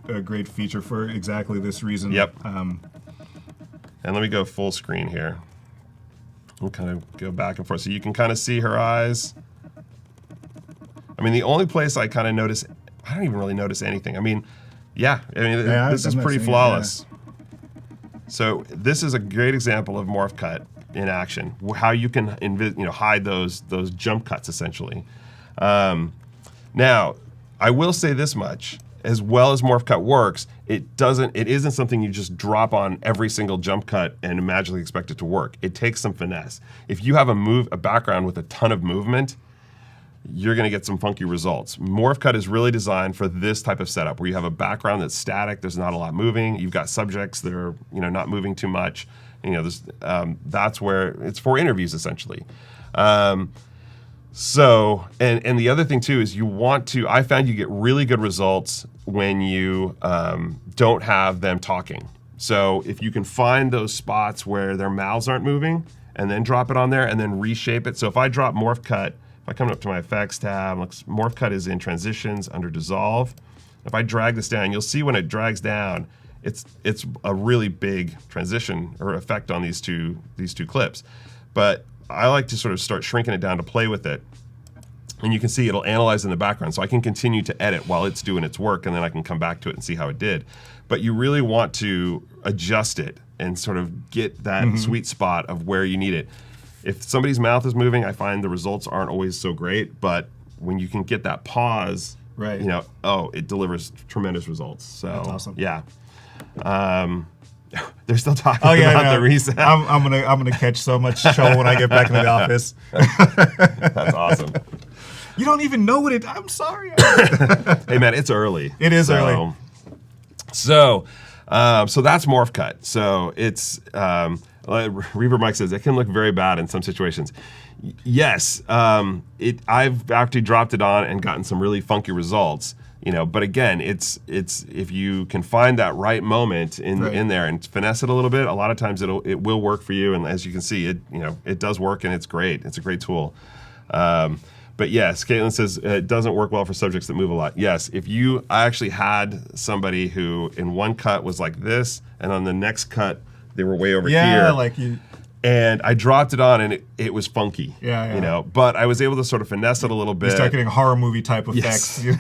feature for exactly this reason. Yep. And let me go full screen here. We'll kind of go back and forth. So you can kind of see her eyes. I mean, the only place I kind of notice, I don't even really notice anything. I mean, this is pretty flawless. So this is a great example of morph cut in action, how you can hide those jump cuts essentially. Now, I will say this much: as well as morph cut works, it isn't something you just drop on every single jump cut and magically expect it to work. It takes some finesse. If you have a background with a ton of movement, you're going to get some funky results. Morph cut is really designed for this type of setup where you have a background that's static, there's not a lot moving, you've got subjects that are not moving too much. That's where it's for interviews essentially. So, and the other thing too is I found you get really good results when you don't have them talking. So if you can find those spots where their mouths aren't moving and then drop it on there and then reshape it. So if I drop morph cut, if I come up to my effects tab, morph cut is in transitions under dissolve. If I drag this down, you'll see when it drags down, it's a really big transition or effect on these two clips. But I like to sort of start shrinking it down to play with it. And you can see it'll analyze in the background. So I can continue to edit while it's doing its work, and then I can come back to it and see how it did. But you really want to adjust it and sort of get that sweet spot of where you need it. If somebody's mouth is moving, I find the results aren't always so great, but when you can get that pause, Right. It delivers tremendous results. So That's awesome. Yeah. They're still talking about the reset. I'm gonna catch so much trouble when I get back into the office. That's awesome. You don't even know what it. I'm sorry. Hey man, it's early. It is early. So that's morph cut. So it's Reaver Mike says it can look very bad in some situations. Yes, I've actually dropped it on and gotten some really funky results. But again, it's if you can find that right moment in there and finesse it a little bit, a lot of times it will work for you. And as you can see, it does work and it's great. It's a great tool. But yes, Caitlin says it doesn't work well for subjects that move a lot. Yes, I actually had somebody who in one cut was like this, and on the next cut they were way over here. Yeah, like you. And I dropped it on, and it was funky. Yeah. But I was able to sort of finesse it a little bit. You start getting horror movie type effects. Yes.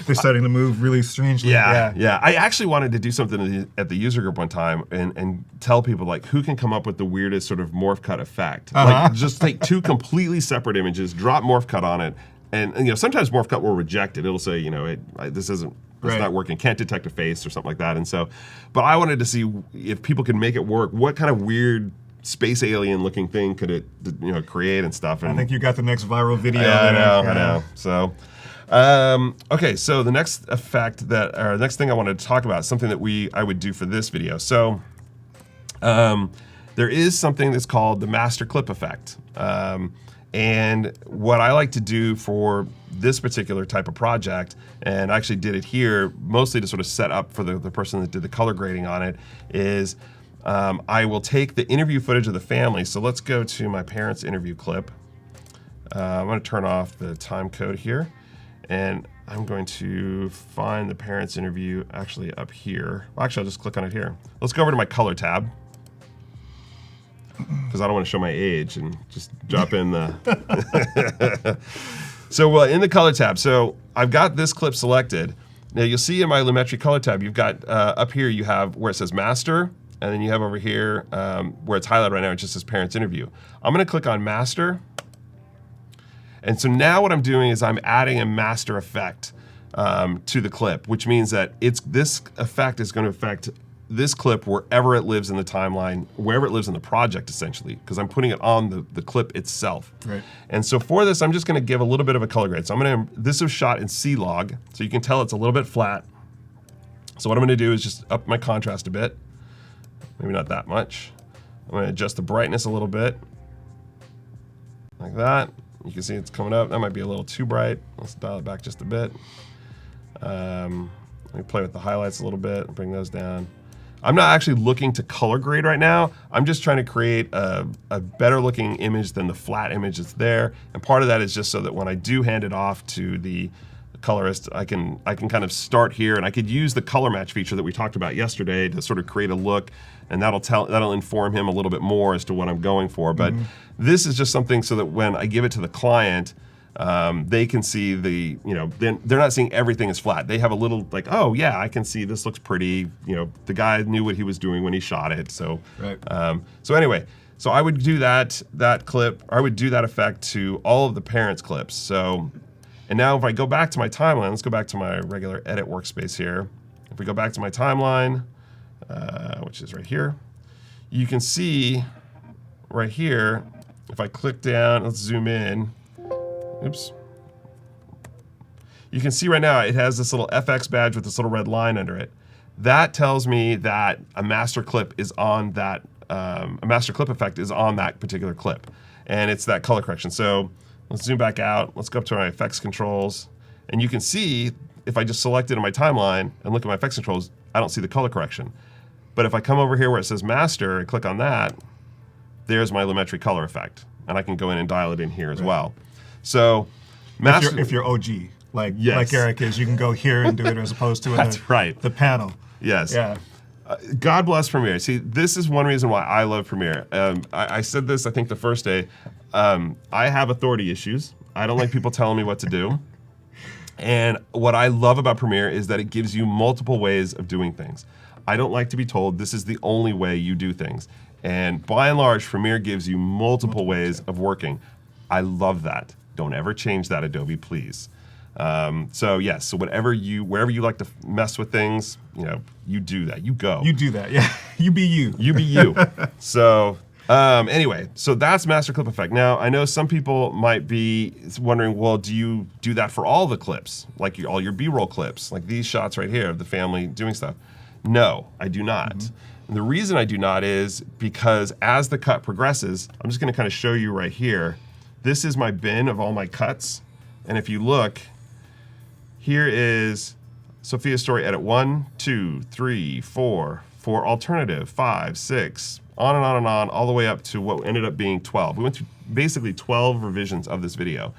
They're starting to move really strangely. Yeah. I actually wanted to do something at the user group one time and tell people like who can come up with the weirdest sort of morph cut effect. Like just take two completely separate images, drop morph cut on it, and sometimes morph cut will reject it. It'll say this isn't. It's not working. Can't detect a face or something like that. And so, but I wanted to see if people could make it work. What kind of weird space alien looking thing could it create and stuff. And I think you got the next viral video. I know. So okay, so the next next thing I wanted to talk about is something that I would do for this video. So there is something that's called the master clip effect. And what I like to do for this particular type of project, and I actually did it here mostly to sort of set up for the person that did the color grading on it, is I will take the interview footage of the family. So let's go to my parents' interview clip. I'm going to turn off the time code here, and I'm going to find the parents' interview actually up here. Well, actually, I'll just click on it here. Let's go over to my color tab, because I don't want to show my age and just drop in the... So in the color tab, so I've got this clip selected. Now you'll see in my Lumetri color tab, you've got up here, you have where it says master, and then you have over here where it's highlighted right now, it just says parents interview. I'm gonna click on master. And so now what I'm doing is I'm adding a master effect to the clip, which means that this effect is gonna affect this clip wherever it lives in the timeline, wherever it lives in the project essentially, because I'm putting it on the clip itself. Right. And so for this, I'm just gonna give a little bit of a color grade. So this was shot in C-Log, so you can tell it's a little bit flat. So what I'm gonna do is just up my contrast a bit. Maybe not that much. I'm gonna adjust the brightness a little bit, like that. You can see it's coming up. That might be a little too bright. Let's dial it back just a bit. Let me play with the highlights a little bit and bring those down. I'm not actually looking to color grade right now. I'm just trying to create a better looking image than the flat image that's there. And part of that is just so that when I do hand it off to the colorist, I can kind of start here, and I could use the color match feature that we talked about yesterday to sort of create a look, and that'll inform him a little bit more as to what I'm going for. But this is just something so that when I give it to the client, they can see they're not seeing everything as flat. They have a little like, oh yeah, I can see this looks pretty. The guy knew what he was doing when he shot it. So, so anyway, so I would do that clip, or I would do that effect to all of the parents' clips. So, and now if I go back to my timeline, let's go back to my regular edit workspace here. If we go back to my timeline, which is right here, you can see right here, if I click down, let's zoom in. Oops. You can see right now it has this little FX badge with this little red line under it. That tells me that a master clip is on that, a master clip effect is on that particular clip. and it's that color correction. So let's zoom back out. Let's go up to my effects controls, and you can see if I just select it in my timeline and look at my effects controls, I don't see the color correction. But if I come over here where it says master and click on that, there's my Lumetri color effect, and I can go in and dial it in here as well. So master, if you're OG, like Eric is, you can go here and do it as opposed to the panel. Yes. Yeah. God bless Premiere. See, this is one reason why I love Premiere. I said this, I think, the first day. I have authority issues. I don't like people telling me what to do. And what I love about Premiere is that it gives you multiple ways of doing things. I don't like to be told this is the only way you do things. And by and large, Premiere gives you multiple ways of working. I love that. Don't ever change that, Adobe, please. So yes, so wherever you like to mess with things, you do that. You go. You do that, yeah. You be you. You be you. So anyway, so that's master clip effect. Now, I know some people might be wondering, well, do you do that for all the clips? Like all your B-roll clips, like these shots right here of the family doing stuff? No, I do not. And the reason I do not is because as the cut progresses, I'm just gonna kind of show you right here. This is my bin of all my cuts. And if you look, here is Sophia's story edit 1, 2, 3, 4, for alternative, 5, 6, on and on and on, all the way up to what ended up being 12. We went through basically 12 revisions of this video.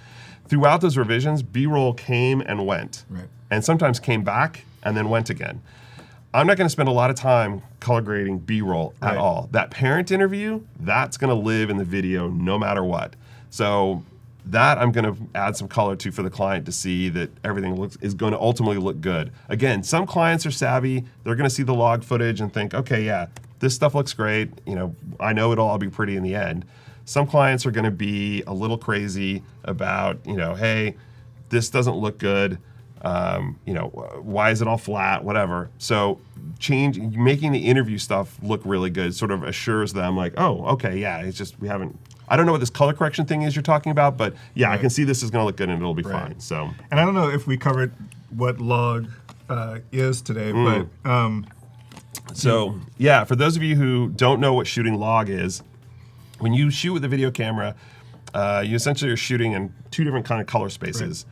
Throughout those revisions, B-roll came and went, and sometimes came back and then went again. I'm not gonna spend a lot of time color grading B-roll at all. That parent interview, that's gonna live in the video no matter what. So that I'm gonna add some color to for the client to see that everything is gonna ultimately look good. Again, some clients are savvy. They're gonna see the log footage and think, okay, yeah, this stuff looks great. I know it'll all be pretty in the end. Some clients are gonna be a little crazy about, hey, this doesn't look good. Why is it all flat, whatever. So making the interview stuff look really good sort of assures them like, oh, okay, yeah, it's just, I don't know what this color correction thing is you're talking about, but yeah, I can see this is gonna look good and it'll be fine, so. And I don't know if we covered what log is today, but. So yeah, for those of you who don't know what shooting log is, when you shoot with a video camera, you essentially are shooting in two different kind of color spaces.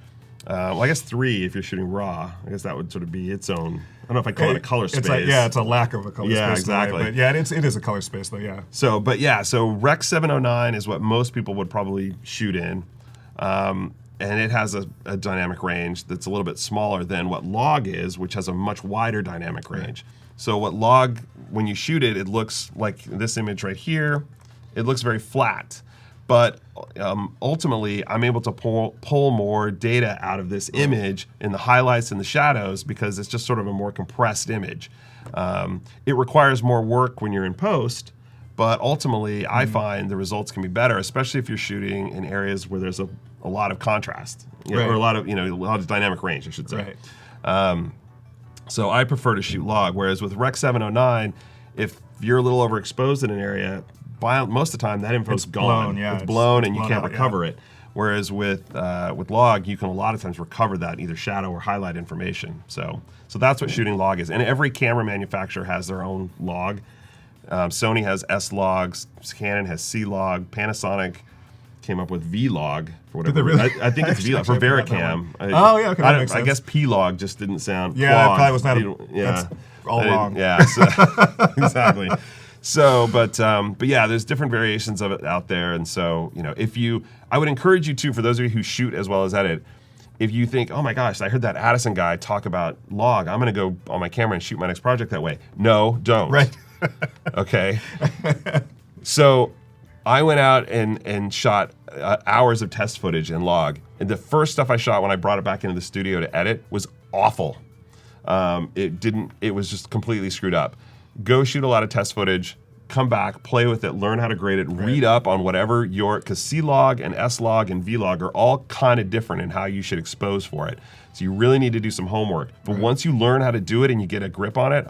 Well, I guess 3 if you're shooting RAW. I guess that would sort of be its own. I don't know if I call it a color space. It's a lack of a color space. Yeah, exactly. But yeah, it is a color space though, yeah. So Rec 709 is what most people would probably shoot in. And it has a dynamic range that's a little bit smaller than what log is, which has a much wider dynamic range. So what log, when you shoot it, it looks like this image right here. It looks very flat. But ultimately, I'm able to pull more data out of this image in the highlights and the shadows because it's just sort of a more compressed image. It requires more work when you're in post, but ultimately, I find the results can be better, especially if you're shooting in areas where there's a lot of contrast, or a lot of dynamic range, I should say. So I prefer to shoot log, whereas with Rec 709, if you're a little overexposed in an area, most of the time that info's gone. It's blown and you can't recover it. Whereas with log, you can a lot of times recover that, either shadow or highlight information. So that's what shooting log is. And every camera manufacturer has their own log. Sony has S logs, Canon has C log, Panasonic came up with V log for whatever. Did they really? I think it's V log for Vericam. Okay, that makes sense. I guess P log just didn't sound. Yeah, that probably was not. That's all wrong. Yeah, so, exactly. So, but yeah, there's different variations of it out there, and so I would encourage you to, for those of you who shoot as well as edit, if you think, oh my gosh, I heard that Addison guy talk about log, I'm going to go on my camera and shoot my next project that way. No, don't. Right. Okay. So, I went out and shot hours of test footage in log, and the first stuff I shot when I brought it back into the studio to edit was awful. It was just completely screwed up. Go shoot a lot of test footage, come back, play with it, learn how to grade it, read up on whatever because C log and S log and V log are all kind of different in how you should expose for it. So you really need to do some homework. But once you learn how to do it and you get a grip on it,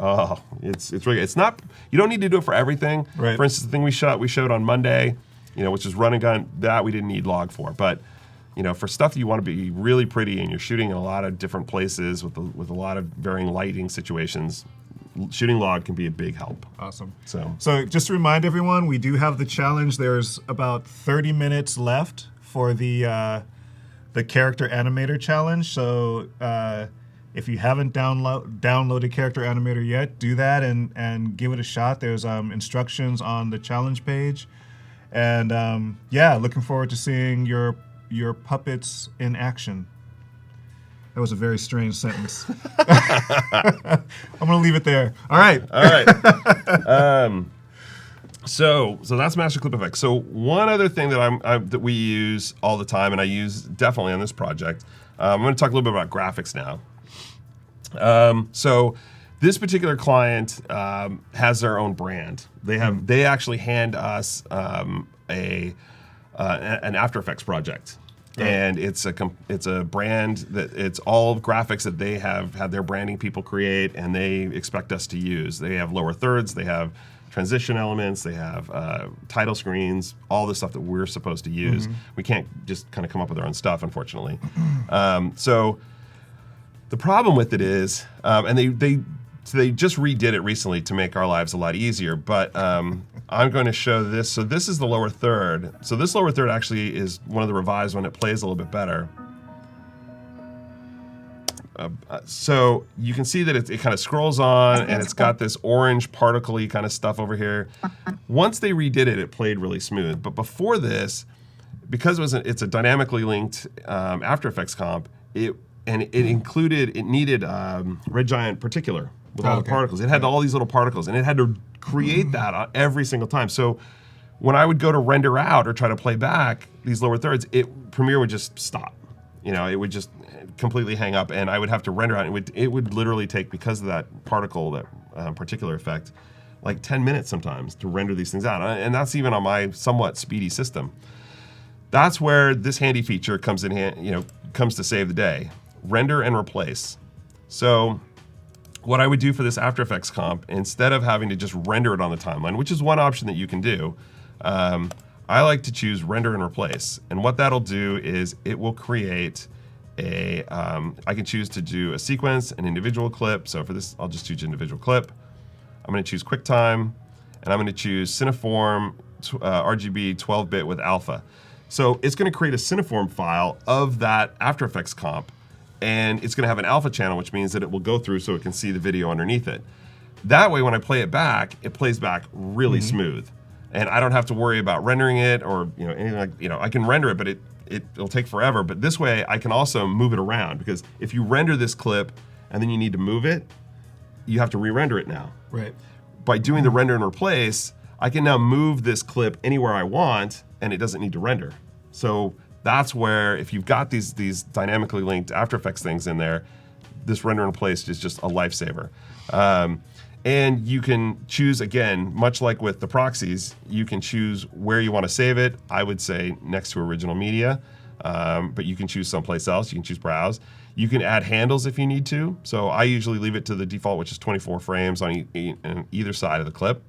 it's really, it's not, you don't need to do it for everything. Right. For instance, the thing we showed on Monday, which is run and gun, that we didn't need log for. But for stuff you want to be really pretty and you're shooting in a lot of different places with a lot of varying lighting situations, shooting log can be a big help. Awesome. So just to remind everyone, we do have the challenge. There's about 30 minutes left for the character animator challenge. So if you haven't downloaded Character Animator yet, do that and give it a shot. There's instructions on the challenge page. And yeah, looking forward to seeing your puppets in action. That was a very strange sentence. I'm gonna leave it there. All right. So that's Master Clip Effects. So one other thing that that we use all the time, and I use definitely on this project, I'm going to talk a little bit about graphics now. So this particular client has their own brand. They actually hand us an After Effects project. And it's a brand that it's all graphics that they have had their branding people create, and they expect us to use. They have lower thirds, they have transition elements, they have title screens, all the stuff that we're supposed to use. We can't just kind of come up with our own stuff, unfortunately. So the problem with it is, and they just redid it recently to make our lives a lot easier, but I'm going to show this. So this is the lower third. So this lower third actually is one of the revised one. It plays a little bit better. So you can see that it kind of scrolls on, and it's got this orange particle-y kind of stuff over here. Once they redid it, it played really smooth. But before this, because it's a dynamically linked After Effects comp, it needed Red Giant Particular with all the particles. It had all these little particles, and it had to create that every single time. So when I would go to render out or try to play back these lower thirds, Premiere would just stop. It would just completely hang up, and I would have to render out. It would literally take, because of that particle, that particular effect, like 10 minutes sometimes to render these things out. And that's even on my somewhat speedy system. That's where this handy feature comes in, comes to save the day. Render and replace. So what I would do for this After Effects comp, instead of having to just render it on the timeline, which is one option that you can do, I like to choose render and replace. And what that'll do is it will create I can choose to do a sequence, an individual clip. So for this, I'll just choose individual clip. I'm going to choose QuickTime, and I'm going to choose Cineform RGB 12-bit with alpha. So it's going to create a Cineform file of that After Effects comp, and it's going to have an alpha channel, which means that it will go through so it can see the video underneath it. That way, when I play it back, it plays back really smooth, and I don't have to worry about rendering it or anything like. I can render it, but it'll take forever. But this way, I can also move it around, because if you render this clip and then you need to move it, you have to re-render it now. Right. By doing the render and replace, I can now move this clip anywhere I want, and it doesn't need to render. So that's where, if you've got these dynamically linked After Effects things in there, this render and replace is just a lifesaver. And you can choose, again, much like with the proxies, you can choose where you want to save it. I would say next to original media, but you can choose someplace else. You can choose browse. You can add handles if you need to. So I usually leave it to the default, which is 24 frames on either side of the clip.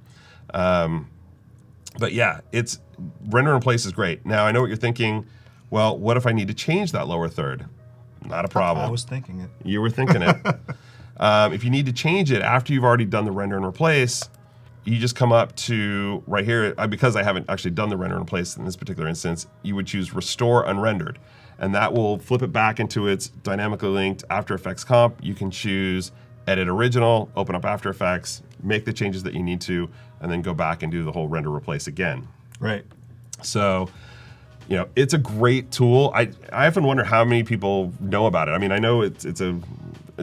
But yeah, it's render and replace is great. Now I know what you're thinking. Well, what if I need to change that lower third? Not a problem. I was thinking it. You were thinking it. If you need to change it after you've already done the render and replace, you just come up to right here. Because I haven't actually done the render and replace in this particular instance, you would choose Restore Unrendered. And that will flip it back into its dynamically linked After Effects comp. You can choose Edit Original, open up After Effects, make the changes that you need to, and then go back and do the whole render replace again. Right. So, it's a great tool. I often wonder how many people know about it. I mean, I know it's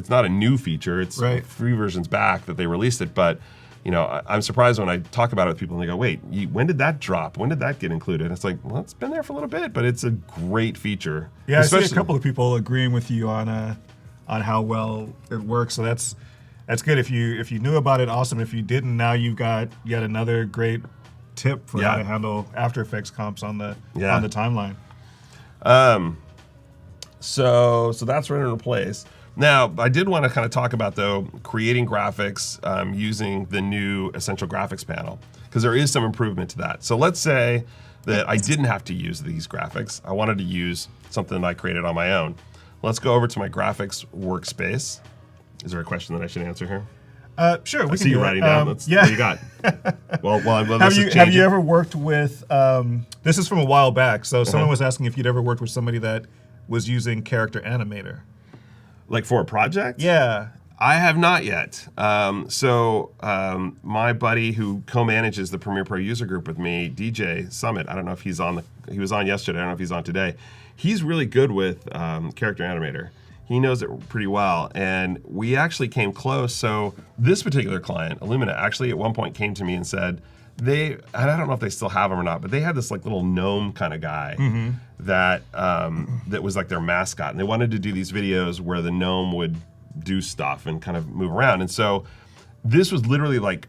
not a new feature. It's right. 3 versions back that they released it, but I'm surprised when I talk about it with people and they go, wait, when did that drop? When did that get included? And it's like, well, it's been there for a little bit, but it's a great feature. Yeah, I see a couple of people agreeing with you on how well it works. So that's good. If you knew about it, awesome. If you didn't, now you've got yet another great tip for how to handle After Effects comps on the timeline. So that's render and replace. Now, I did want to kind of talk about, though, creating graphics using the new Essential Graphics panel, because there is some improvement to that. So let's say that I didn't have to use these graphics. I wanted to use something that I created on my own. Let's go over to my graphics workspace. Is there a question that I should answer here? Sure, we I can see you do writing it. down. What do you got? Well, Have you ever worked with? This is from a while back. So someone was asking if you'd ever worked with somebody that was using character animator. Like for a project? Yeah. I have not yet. My buddy who co-manages the Premiere Pro user group with me, DJ Summit, I don't know if he's on. He was on yesterday. I don't know if he's on today. He's really good with character animator. He knows it pretty well, and we actually came close. So this particular client, Illumina, actually at one point came to me and said and I don't know if they still have him or not, but they had this like little gnome kind of guy that was like their mascot, and they wanted to do these videos where the gnome would do stuff and kind of move around. And so this was literally like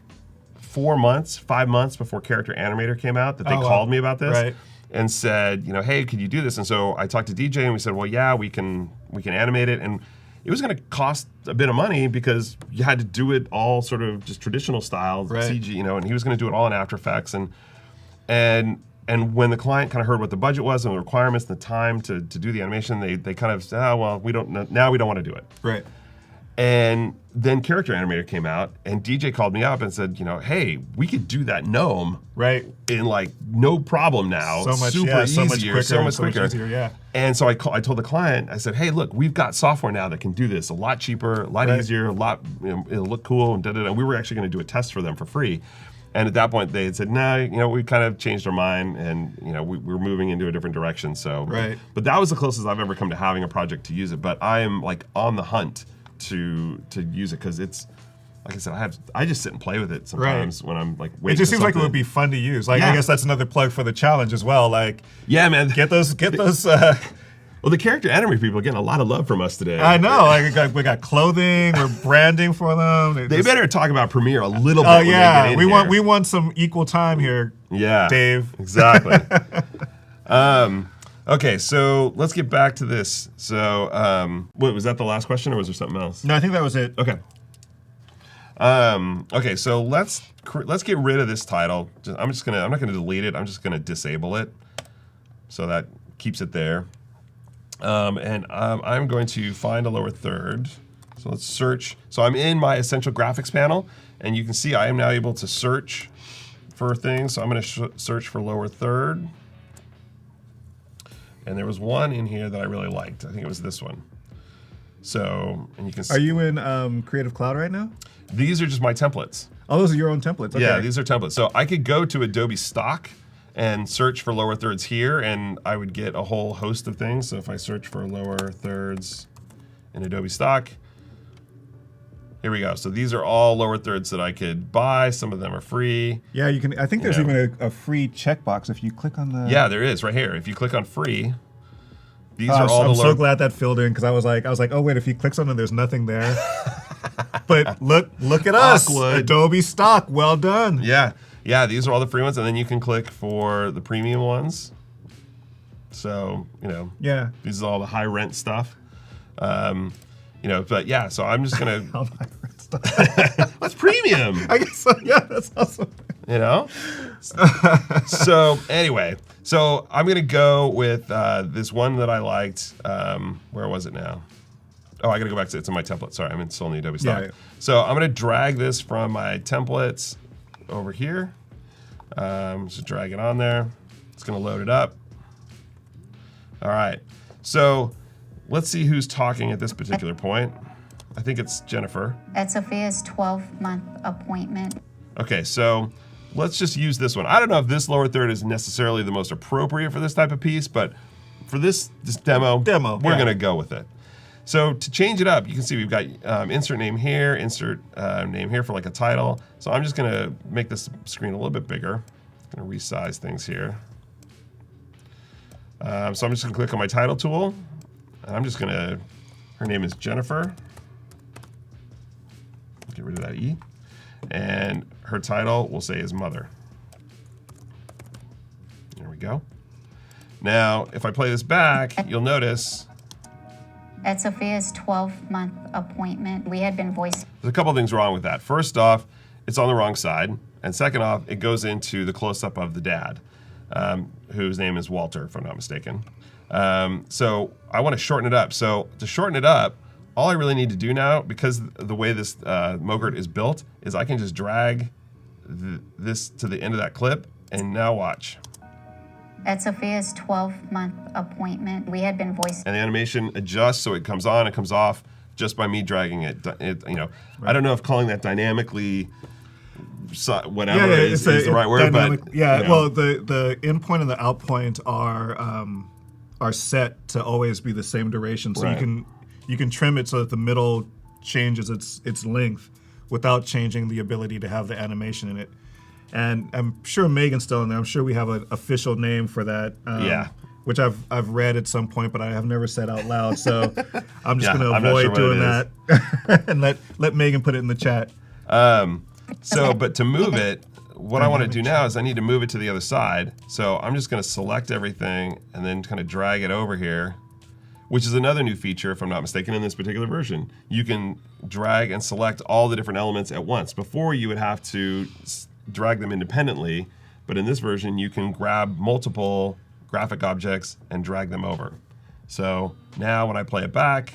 5 months before Character Animator came out that they called me about this. Right. And said, hey, could you do this? And so I talked to DJ and we said, well, yeah, we can animate it. And it was going to cost a bit of money because you had to do it all sort of just traditional style, CG, and he was going to do it all in After Effects. And when the client kind of heard what the budget was and the requirements and the time to do the animation, they kind of said, oh, well, we don't want to do it. Right. And then Character Animator came out, and DJ called me up and said, hey, we could do that gnome in like no problem now. So much, super so much easier, quicker, so much quicker. easier, yeah. And so I told the client, I said, hey, look, we've got software now that can do this a lot cheaper, a lot easier, a lot, it'll look cool, and da-da-da. We were actually going to do a test for them for free. And at that point, they had said, no, we kind of changed our mind, and we're moving into a different direction. So, but that was the closest I've ever come to having a project to use it. But I am like on the hunt to use it because it's, like I said, I just sit and play with it sometimes when I'm like waiting. It just seems like it would be fun to use. Like I guess that's another plug for the challenge as well. Like man, get those. Well, the character animator people are getting a lot of love from us today. I know. Like we got clothing, we're branding for them. They better talk about Premiere a little bit. Oh yeah, we want some equal time here. Yeah, Dave. Exactly. Okay, so let's get back to this. So, wait, was that the last question, or was there something else? No, I think that was it. Okay. Okay, so let's get rid of this title. I'm not gonna delete it. I'm just gonna disable it, so that keeps it there. I'm going to find a lower third. So let's search. So I'm in my essential graphics panel, and you can see I am now able to search for things. So I'm going to search for lower third. And there was one in here that I really liked. I think it was this one. So, and you can see. Are you in Creative Cloud right now? These are just my templates. Oh, those are your own templates. Okay. Yeah, these are templates. So I could go to Adobe stock and search for lower thirds here, and I would get a whole host of things. So if I search for lower thirds in Adobe stock, here we go. So these are all lower thirds that I could buy. Some of them are free. Yeah, you can. I think there's even a free checkbox if you click on the. Yeah, there is right here. If you click on free, these are all the lower. I'm so glad that filled in because I was like, oh wait, if he clicks on it, there's nothing there. But look at us, Adobe stock. Well done. Yeah, these are all the free ones, and then you can click for the premium ones. So, yeah, these are all the high rent stuff. But yeah, so I'm just gonna. That's premium. I guess so. Yeah, that's awesome. So anyway, so I'm gonna go with this one that I liked. Where was it now? Oh, I gotta go back to it's in my template. Sorry, I'm still in the Adobe stock. Yeah. So I'm gonna drag this from my templates over here. Just drag it on there. It's gonna load it up. All right. So let's see who's talking at this particular point. I think it's Jennifer. At Sophia's 12-month appointment. Okay, so let's just use this one. I don't know if this lower third is necessarily the most appropriate for this type of piece, but for this demo, we're gonna go with it. So to change it up, you can see we've got insert name here, insert name here for like a title. So I'm just gonna make this screen a little bit bigger. I'm gonna resize things here. So I'm just gonna click on my title tool, and I'm just gonna, her name is Jennifer. Get rid of that E. And her title we'll say is Mother. There we go. Now, if I play this back, you'll notice At Sophia's 12-month appointment, we had been voicing. there's a couple of things wrong with that. First off, it's on the wrong side. And second off, it goes into the close-up of the dad, whose name is Walter, if I'm not mistaken. So I want to shorten it up. So to shorten it up, all I really need to do now, because the way this Mogart is built, is I can just drag this to the end of that clip, and now watch. At Sophia's 12-month appointment, we had been voicing. And the animation adjusts so it comes on, it comes off, just by me dragging it. You know, I don't know if calling that dynamically, whatever is the right word, dynamic, but yeah. you know. Well, the in point and the out point are set to always be the same duration, so Right. you can trim it so that the middle changes its length without changing the ability to have the animation in it. And I'm sure Megan's still in there. I'm sure we have an official name for that. Yeah. Which I've read at some point, but I have never said out loud. So I'm just Yeah, going to I'm not avoid sure what doing it that and let Megan put it in the chat. So, but to move it, what I want to do now is I need to move it to the other side. So I'm just going to select everything and then kind of drag it over here, which is another new feature, if I'm not mistaken, in this particular version. You can drag and select all the different elements at once. Before, you would have to drag them independently, but in this version, you can grab multiple graphic objects and drag them over. So now when I play it back,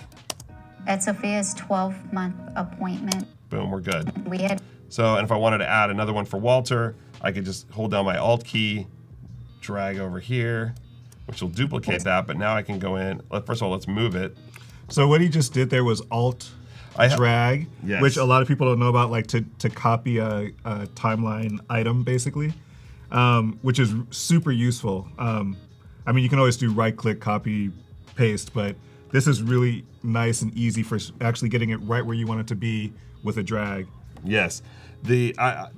At Sophia's 12-month appointment, boom, we're good. we had. So, and if I wanted to add another one for Walter, I could just hold down my Alt key, drag over here, which will duplicate that, but now I can go in. First of all, let's move it. So what he just did there was Alt drag, Yes. which a lot of people don't know about, like to copy a timeline item, basically, which is super useful. I mean, you can always do right-click, copy, paste, but this is really nice and easy for actually getting it right where you want it to be with a drag. Yes. I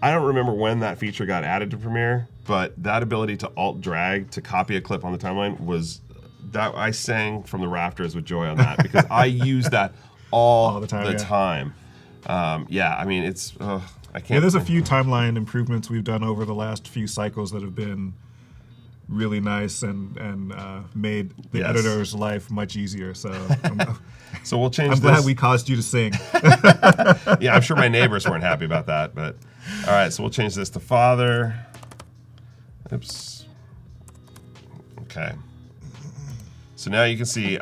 don't remember when that feature got added to Premiere, but that ability to Alt drag to copy a clip on the timeline was that I sang from the rafters with joy on that because I use that all the time. Yeah, I mean it's I can't. Yeah, there's a few timeline improvements we've done over the last few cycles that have been really nice and made the editor's life much easier. So so we'll change. I'm glad we caused you to sing. Yeah, I'm sure my neighbors weren't happy about that, but all right. So we'll change this to father. Oops. Okay. So now you can see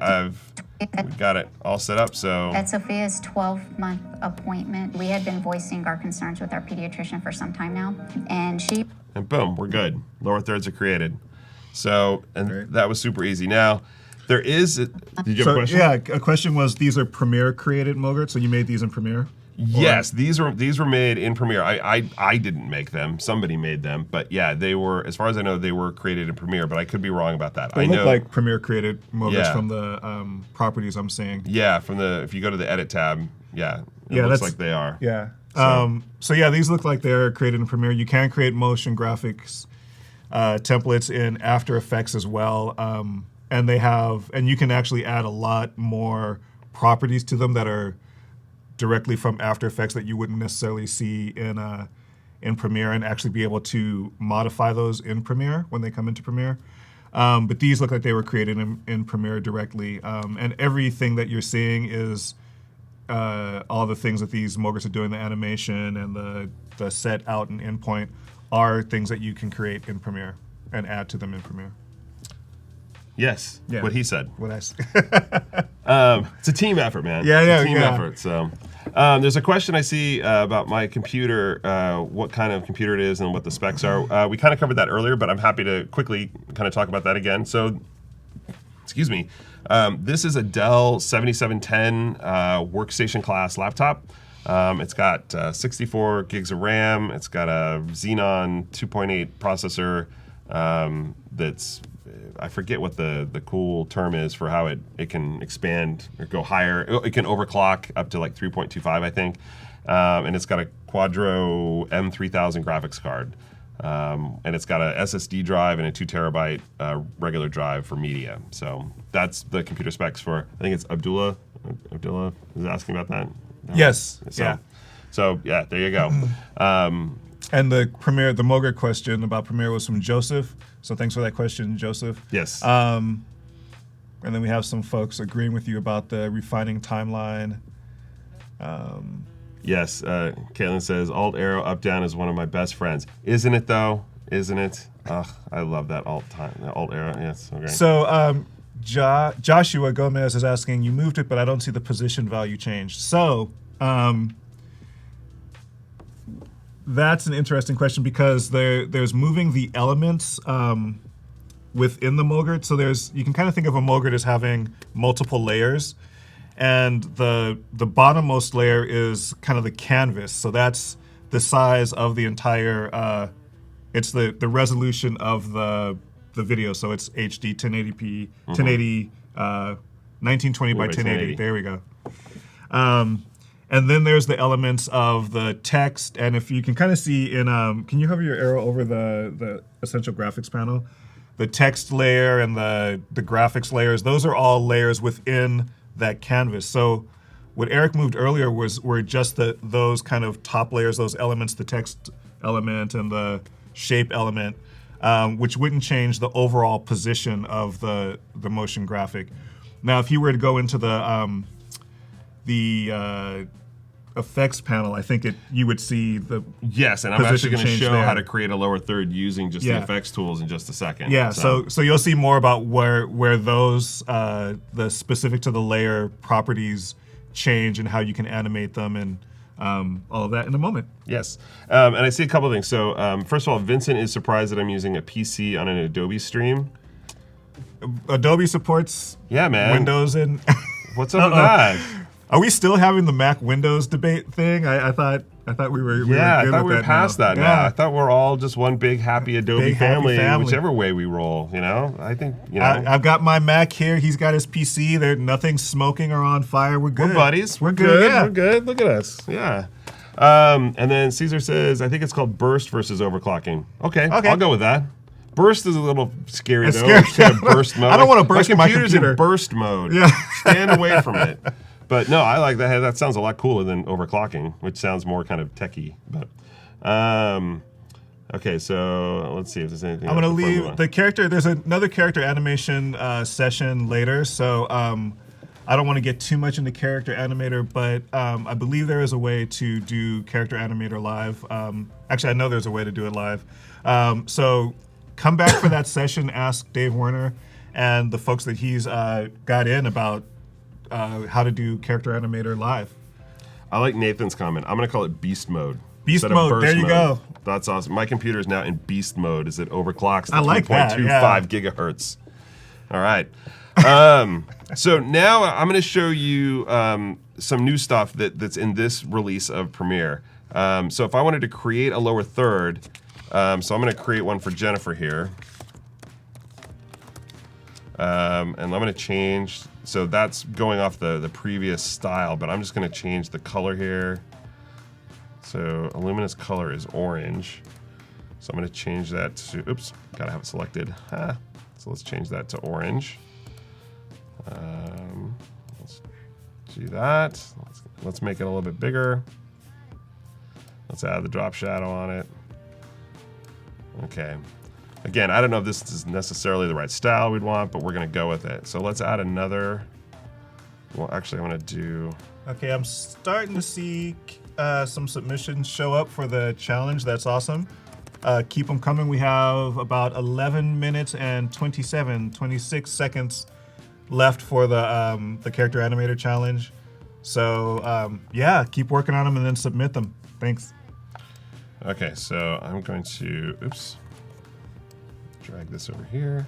we've got it all set up. So At Sophia's 12-month appointment, we had been voicing our concerns with our pediatrician for some time now, and and boom, we're good. Lower thirds are created. So, and that was super easy. Now, there is, did you have a question? Yeah, a question was, these are Premiere created, Mogart, so you made these in Premiere? Yes, these were made in Premiere. I didn't make them. Somebody made them. But yeah, they were, as far as I know, they were created in Premiere, but I could be wrong about that. They I look know like Premiere created Mogarts from the properties I'm seeing. Yeah, if you go to the edit tab, it looks like they are. Yeah. So yeah, these look like they're created in Premiere. You can create motion graphics templates in After Effects as well. And you can actually add a lot more properties to them that are directly from After Effects that you wouldn't necessarily see in Premiere, and actually be able to modify those in Premiere when they come into Premiere. But these look like they were created in Premiere directly. And everything that you're seeing is all the things that these Mogarts are doing, the animation and the set out and in point, are things that you can create in Premiere and add to them in Premiere. Yes, what he said. What I said. It's a team effort, man. Yeah, it's a team effort. So, there's a question I see about my computer, what kind of computer it is and what the specs are. We kind of covered that earlier, but I'm happy to quickly kind of talk about that again. So, excuse me. This is a Dell 7710 workstation class laptop. It's got 64 gigs of RAM. It's got a Xenon 2.8 processor that's, I forget what the cool term is for how it can expand or go higher. It can overclock up to like 3.25, I think. And it's got a Quadro M3000 graphics card. And it's got a SSD drive and a 2 terabyte regular drive for media. So that's the computer specs for, I think it's Abdullah. Abdullah is asking about that. Yes. So yeah, there you go. And the Mogart question about Premiere was from Joseph. So thanks for that question, Joseph. Yes. And then we have some folks agreeing with you about the refining timeline. Yes, Caitlin says, Alt arrow up down is one of my best friends. Isn't it though? Isn't it? I love that alt arrow. Yes, okay. So Joshua Gomez is asking, you moved it, but I don't see the position value changed. So that's an interesting question because there's moving the elements within the Mogurt. So you can kind of think of a Mogurt as having multiple layers, and the bottommost layer is kind of the canvas. So that's the size of the entire. It's the resolution of the video. So it's HD 1080p, 1080, 1920 by 1080. There we go. And then there's the elements of the text, and if you can kind of see in, can you hover your arrow over the essential graphics panel? The text layer and the graphics layers, those are all layers within that canvas. So what Eric moved earlier were just those kind of top layers, those elements, the text element and the shape element, which wouldn't change the overall position of the motion graphic. Now, if you were to go into the effects panel, I think you would see the yes, and I'm actually going to show there. how to create a lower third using just the effects tools in just a second. Yeah, so you'll see more about where those the specific to the layer properties change and how you can animate them and all of that in a moment. Yes, and I see a couple of things. So first of all, Vincent is surprised that I'm using a PC on an Adobe stream. Adobe supports Windows and what's up with that? Are we still having the Mac Windows debate thing? I thought we were I thought we were past that now. I thought we're all just one big happy Adobe family, whichever way we roll. You know, I think I've got my Mac here. He's got his PC. There's nothing smoking or on fire. We're good. We're buddies. We're good. Yeah. We're good. Look at us. Yeah. And then Caesar says, I think it's called burst versus overclocking. Okay. I'll go with that. Burst is a little scary though. It's kind of burst mode. I don't want to burst my computer's computer. in burst mode. Yeah. Stand away from it. But no, I like that. That sounds a lot cooler than overclocking, which sounds more kind of techy. But okay, so let's see if there's anything. I'm gonna leave the character. There's another character animation session later, so I don't want to get too much into character animator, but I believe there is a way to do character animator live. Actually, I know there's a way to do it live. So come back for that session. Ask Dave Werner and the folks that he's got in about. How to do character animator live. I like Nathan's comment. I'm going to call it beast mode. Beast mode, there you go. That's awesome. My computer is now in beast mode as it overclocks to 3.25 gigahertz. All right. So now I'm going to show you some new stuff that's in this release of Premiere. So if I wanted to create a lower third, so I'm going to create one for Jennifer here. And I'm going to change, so that's going off the previous style, but I'm just going to change the color here. So Illumina's color is orange. So I'm going to change that to, oops, got to have it selected. So let's change that to orange. Let's do that. Let's make it a little bit bigger. Let's add the drop shadow on it. Okay. Again, I don't know if this is necessarily the right style we'd want, but we're going to go with it. So let's add another. Well, actually, I want to do. Okay, I'm starting to see some submissions show up for the challenge. That's awesome. Keep them coming. We have about 11 minutes and 26 seconds left for the character animator challenge. So yeah, keep working on them and then submit them. Thanks. Okay, so I'm going to, drag this over here.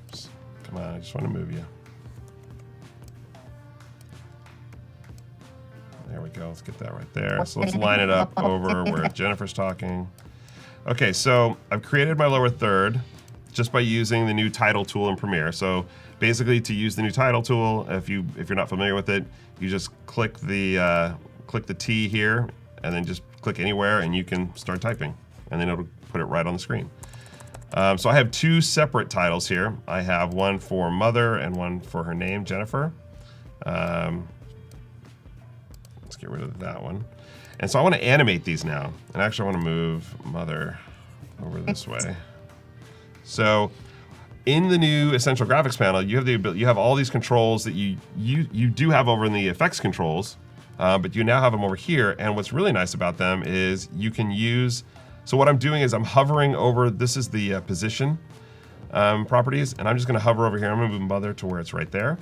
Oops. Come on, I just want to move you. There we go, let's get that right there. So let's line it up over where Jennifer's talking. Okay, so I've created my lower third just by using the new title tool in Premiere. So basically to use the new title tool, if you're not familiar with it, you just click the T here and then just click anywhere and you can start typing and then it'll put it right on the screen. So I have two separate titles here. I have one for mother and one for her name, Jennifer. Let's get rid of that one. And so I want to animate these now. And actually I want to move mother over this way. So in the new Essential Graphics panel, you have the ability, you have all these controls that you do have over in the effects controls, but you now have them over here. And what's really nice about them is you can use. So what I'm doing is I'm hovering over, this is the position. properties, and I'm just going to hover over here. I'm going to move Mother to where it's right there.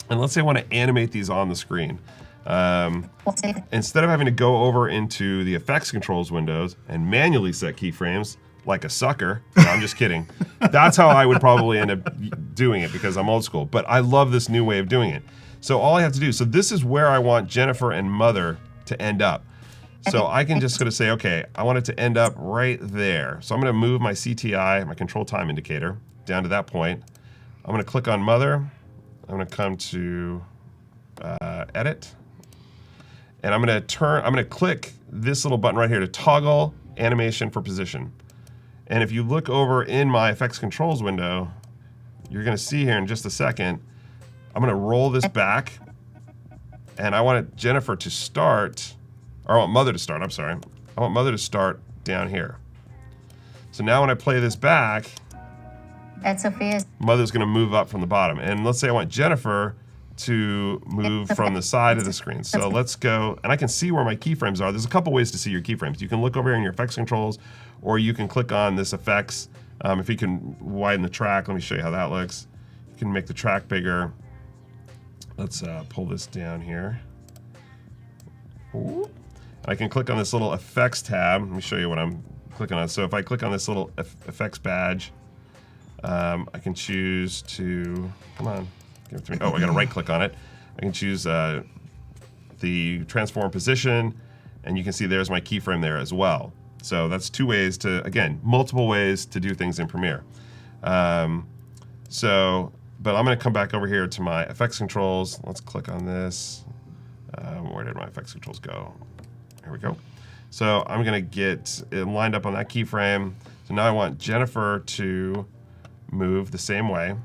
And let's say I want to animate these on the screen. Instead of having to go over into the effects controls windows and manually set keyframes like a sucker, no, I'm just kidding. That's how I would probably end up doing it because I'm old school. But I love this new way of doing it. So all I have to do, so this is where I want Jennifer and Mother to end up. So I can just sort of say, okay, I want it to end up right there. So I'm going to move my CTI, my control time indicator, down to that point. I'm going to click on Mother. I'm going to come to Edit. And I'm going to click this little button right here to toggle animation for position. And if you look over in my effects controls window, you're going to see here in just a second, I'm going to roll this back. And I want Jennifer to start, or I want Mother to start, I'm sorry. I want Mother to start down here. So now when I play this back, Mother's going to move up from the bottom. And let's say I want Jennifer to move from the side of the screen. So let's go, and I can see where my keyframes are. There's a couple ways to see your keyframes. You can look over here in your effects controls, or you can click on this effects. If you can widen the track, let me show you how that looks. You can make the track bigger. Let's pull this down here. Ooh. I can click on this little effects tab. Let me show you what I'm clicking on. So if I click on this little effects badge, I can choose to, come on, give it to me. Oh, I got to right click on it. I can choose the transform position, and you can see there's my keyframe there as well. So that's two ways to, again, multiple ways to do things in Premiere. But I'm going to come back over here to my effects controls. Let's click on this. Where did my effects controls go? Here we go. So I'm going to get it lined up on that keyframe. So now I want Jennifer to move the same way.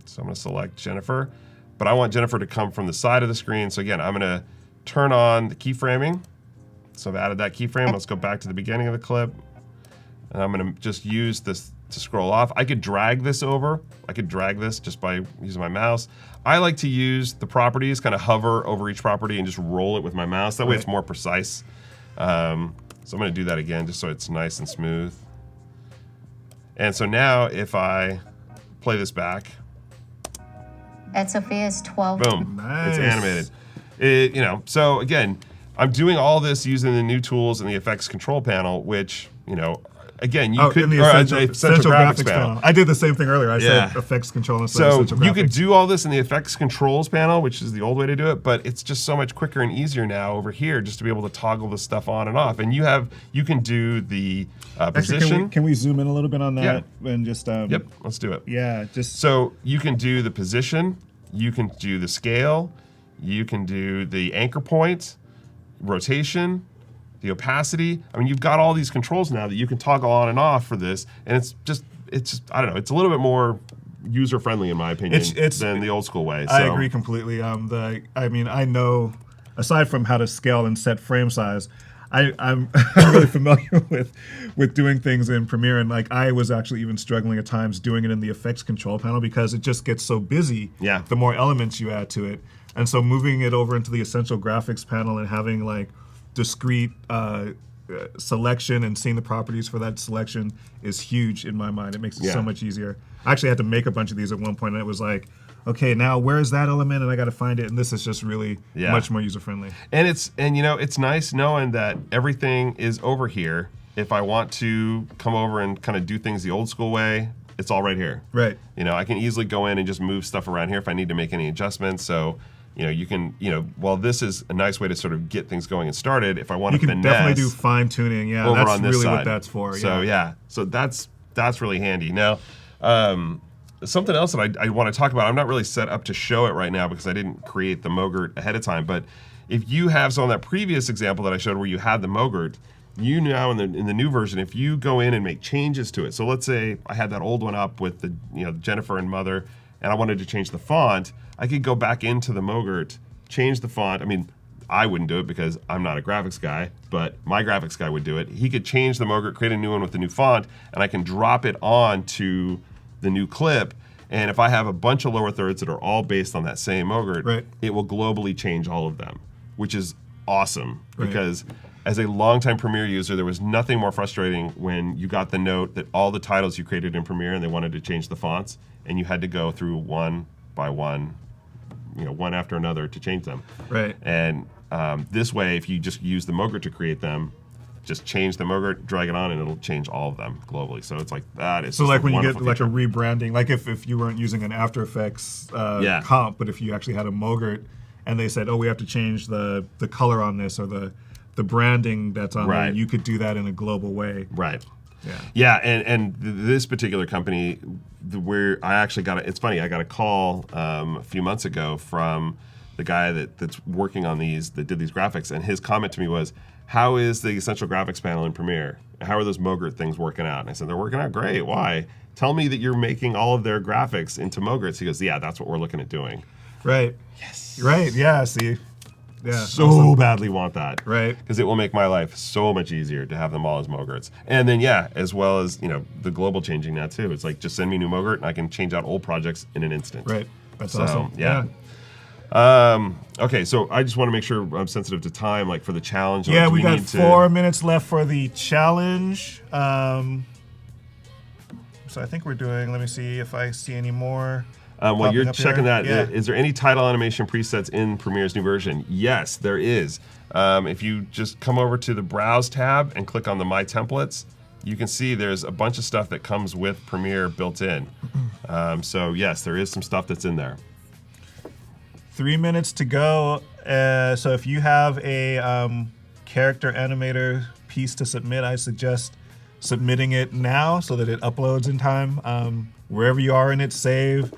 So I'm going to select Jennifer, but I want Jennifer to come from the side of the screen. So again, I'm going to turn on the keyframing. So I've added that keyframe. Let's go back to the beginning of the clip. And I'm going to just use this to scroll off. I could drag this over. I could drag this just by using my mouse. I like to use the properties, kind of hover over each property and just roll it with my mouse. That way it's more precise. So I'm going to do that again just so it's nice and smooth. And so now if I play this back, At Sophia's 12. boom, Nice. it's animated. So again, I'm doing all this using the new tools in the effects control panel, which, again, you could, in the or essential graphics panel. I did the same thing earlier. I said effects control instead of So essential graphics. you could do all this in the effects controls panel, which is the old way to do it, but it's just so much quicker and easier now over here just to be able to toggle this stuff on and off. And you can do the position. Actually, can we zoom in a little bit on that and just Yep, let's do it. Yeah, just So you can do the position, you can do the scale, you can do the anchor point, rotation, the opacity. I mean, you've got all these controls now that you can toggle on and off for this, and it's just I don't know, it's a little bit more user-friendly in my opinion than the old school way. So. I agree completely. I know, aside from how to scale and set frame size, I'm really familiar with doing things in Premiere, and I was actually even struggling at times doing it in the effects control panel because it just gets so busy. Yeah. The more elements you add to it, and so moving it over into the essential graphics panel and having discrete selection and seeing the properties for that selection is huge in my mind. It makes it so much easier. I actually had to make a bunch of these at one point, and it was like, okay, now where's that element, and I got to find it, and this is just really much more user friendly. And it's nice knowing that everything is over here. If I want to come over and kind of do things the old school way, it's all right here. Right. I can easily go in and just move stuff around here if I need to make any adjustments. So you can, while this is a nice way to sort of get things going and started, if I want to finesse, you can definitely do fine tuning. Yeah, over that's on this really side. what that's for. So that's really handy. Now, something else that I want to talk about, I'm not really set up to show it right now because I didn't create the Mogurt ahead of time, but if you have, so on that previous example that I showed where you had the Mogurt, you now in the new version, if you go in and make changes to it, so let's say I had that old one up with the Jennifer and Mother, and I wanted to change the font, I could go back into the Mogurt, change the font. I mean, I wouldn't do it because I'm not a graphics guy, but my graphics guy would do it. He could change the Mogurt, create a new one with the new font, and I can drop it on the new clip. And if I have a bunch of lower thirds that are all based on that same Mogurt, it will globally change all of them, which is awesome because as a longtime Premiere user, there was nothing more frustrating when you got the note that all the titles you created in Premiere and they wanted to change the fonts, and you had to go through one by one, one after another to change them. Right. And this way, if you just use the Mogurt to create them, just change the Mogurt, drag it on, and it'll change all of them globally. So it's like that. It's So like when you get feature. like a rebranding, like if you weren't using an After Effects comp, but if you actually had a Mogurt and they said, oh, we have to change the color on this or the branding that's on there, you could do that in a global way. Right. Yeah. Yeah, and this particular company, where I actually it's funny, I got a call a few months ago from the guy that's working on that did these graphics, and his comment to me was, how is the Essential Graphics panel in Premiere? How are those Mogurt things working out? And I said, they're working out great. Why? Tell me that you're making all of their graphics into Mogurts. He goes, yeah, that's what we're looking at doing. Right. Yes. Right, yeah, see. Yeah. So badly want that. Right. Because it will make my life so much easier to have them all as Mogurts. And then, as well as, the global changing that too. It's like, just send me new Mogurt and I can change out old projects in an instant. Right. That's awesome. Yeah. Okay, so I just want to make sure I'm sensitive to time, like for the challenge. Yeah, we got 4 minutes left for the challenge. So I think we're doing, let me see if I see any more. While you're checking here. that, is there any title animation presets in Premiere's new version? Yes, there is. If you just come over to the Browse tab and click on the My Templates, you can see there's a bunch of stuff that comes with Premiere built in. So yes, there is some stuff that's in there. 3 minutes to go. So if you have a character animator piece to submit, I suggest submitting it now so that it uploads in time. Wherever you are in it, save,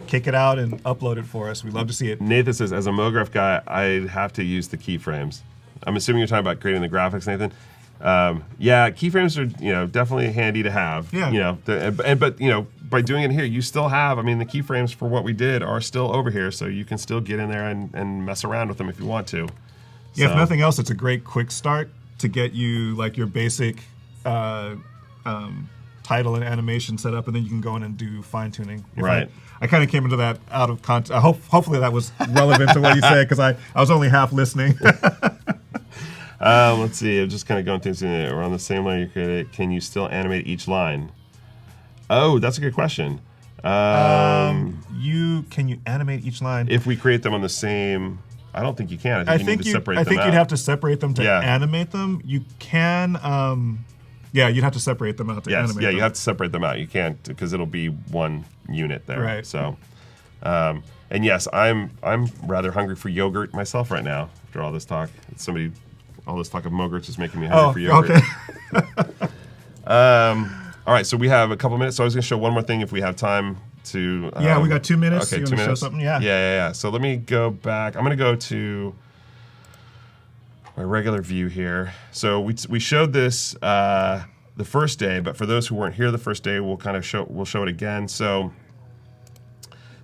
kick it out, and upload it for us. We'd love to see it. Nathan says, as a MoGraph guy, I'd have to use the keyframes. I'm assuming you're talking about creating the graphics, Nathan. Yeah, keyframes are definitely handy to have. Yeah. But by doing it here, you still have. The keyframes for what we did are still over here, so you can still get in there and mess around with them if you want to. Yeah. So. If nothing else, it's a great quick start to get you like your basic title and animation set up, and then you can go in and do fine tuning. Right. I kind of came into that out of context. Hopefully that was relevant to what you said, because I was only half listening. Let's see. I'm just kind of going through. We're on the same line you created. Can you still animate each line? Oh, that's a good question. Can you animate each line? If we create them on the same, I don't think you can. I think you need to separate them out. I think you'd have to separate them to animate them. You can. You'd have to separate them out to animate them. Yeah, you have to separate them out. You can't, because it'll be one unit there. Right. So, and yes, I'm rather hungry for yogurt myself right now after all this talk. All this talk of Mogurts is making me hungry for yogurt. Okay. All right, so we have a couple minutes. So I was going to show one more thing if we have time to. We got 2 minutes. Okay, you 2 minutes. Show something? Yeah. Yeah. So let me go back. I'm going to go to my regular view here. So we showed this the first day, but for those who weren't here the first day, we'll show it again. So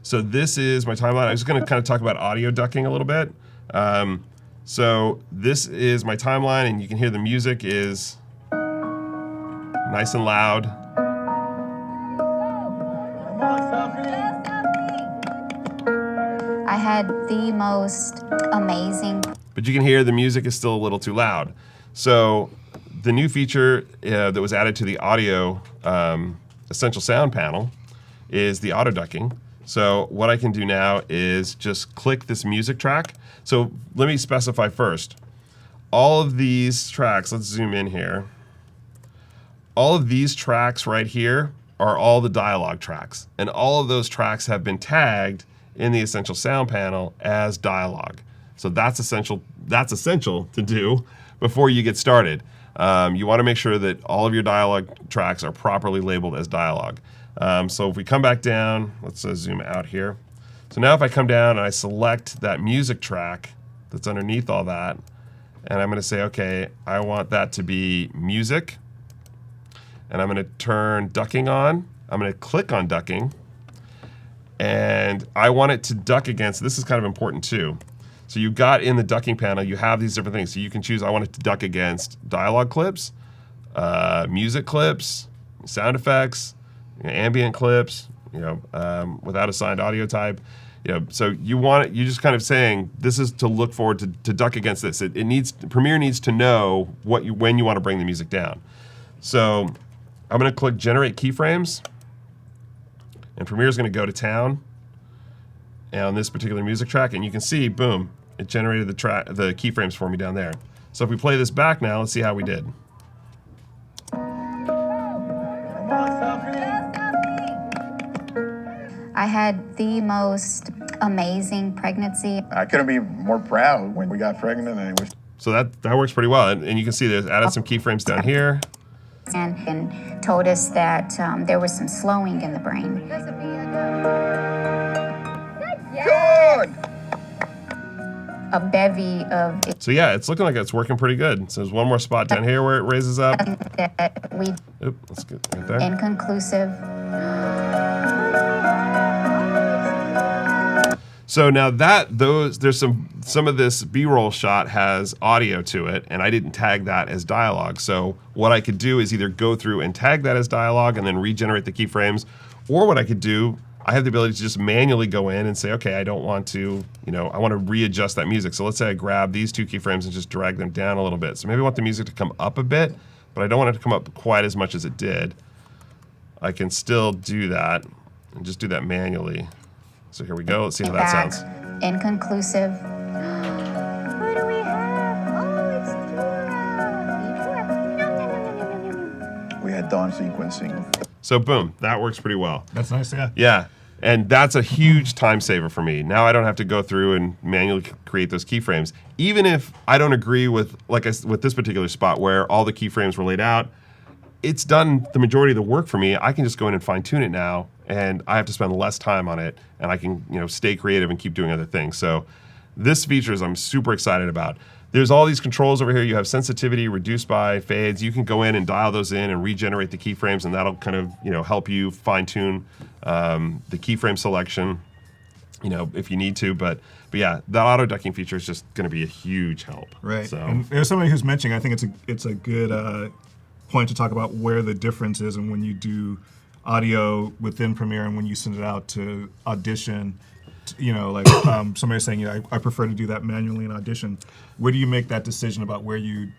this is my timeline. I'm just going to kind of talk about audio ducking a little bit. So this is my timeline, and you can hear the music is nice and loud. I had the most amazing. But you can hear the music is still a little too loud. So the new feature that was added to the audio Essential Sound panel is the auto ducking. So what I can do now is just click this music track. So let me specify first. All of these tracks, let's zoom in here. All of these tracks right here are all the dialogue tracks. And all of those tracks have been tagged in the Essential Sound panel as dialogue. So that's essential to do before you get started. You want to make sure that all of your dialogue tracks are properly labeled as dialogue. So if we come back down, let's zoom out here. So now if I come down and I select that music track that's underneath all that, and I'm going to say, okay, I want that to be music, and I'm going to turn ducking on. I'm going to click on ducking, and I want it to duck against, this is kind of important too. So you've got in the ducking panel, you have these different things. So you can choose, I want it to duck against dialogue clips, music clips, sound effects, ambient clips, without assigned audio type. So you're just kind of saying this is to look forward to duck against this. Premiere needs to know when you want to bring the music down. So I'm going to click Generate Keyframes, and Premiere is going to go to town on this particular music track, and you can see, boom, it generated the keyframes for me down there. So if we play this back now, let's see how we did. I had the most amazing pregnancy. I couldn't be more proud when we got pregnant, and it was. So that works pretty well, and you can see there's added some keyframes down here. And told us that there was some slowing in the brain. Good. A bevy of So yeah, it's looking like it's working pretty good. So there's one more spot down here where it raises up. that we Oop, let's get right there. inconclusive. So now there's some of this B-roll shot has audio to it, and I didn't tag that as dialogue. So what I could do is either go through and tag that as dialogue and then regenerate the keyframes, or what I could do, I have the ability to just manually go in and say, okay, I don't want to, I want to readjust that music. So let's say I grab these two keyframes and just drag them down a little bit. So maybe I want the music to come up a bit, but I don't want it to come up quite as much as it did. I can still do that and just do that manually. So here we go. Let's see how that sounds. Inconclusive. Who do we have? Oh, it's Dora. We had dawn sequencing. So boom, that works pretty well. That's nice, yeah. Yeah, and that's a huge time saver for me. Now I don't have to go through and manually create those keyframes. Even if I don't agree with with this particular spot where all the keyframes were laid out, it's done the majority of the work for me. I can just go in and fine tune it now, and I have to spend less time on it, and I can stay creative and keep doing other things. So this feature I'm super excited about. There's all these controls over here. You have sensitivity, reduce by, fades. You can go in and dial those in and regenerate the keyframes, and that'll kind of help you fine tune the keyframe selection, if you need to. But yeah, that auto ducking feature is just going to be a huge help. Right. So And there's somebody who's mentioning, I think it's a good point to talk about where the difference is and when you do audio within Premiere and when you send it out to Audition. Somebody's saying, I prefer to do that manually in Audition. Where do you make that decision about where you?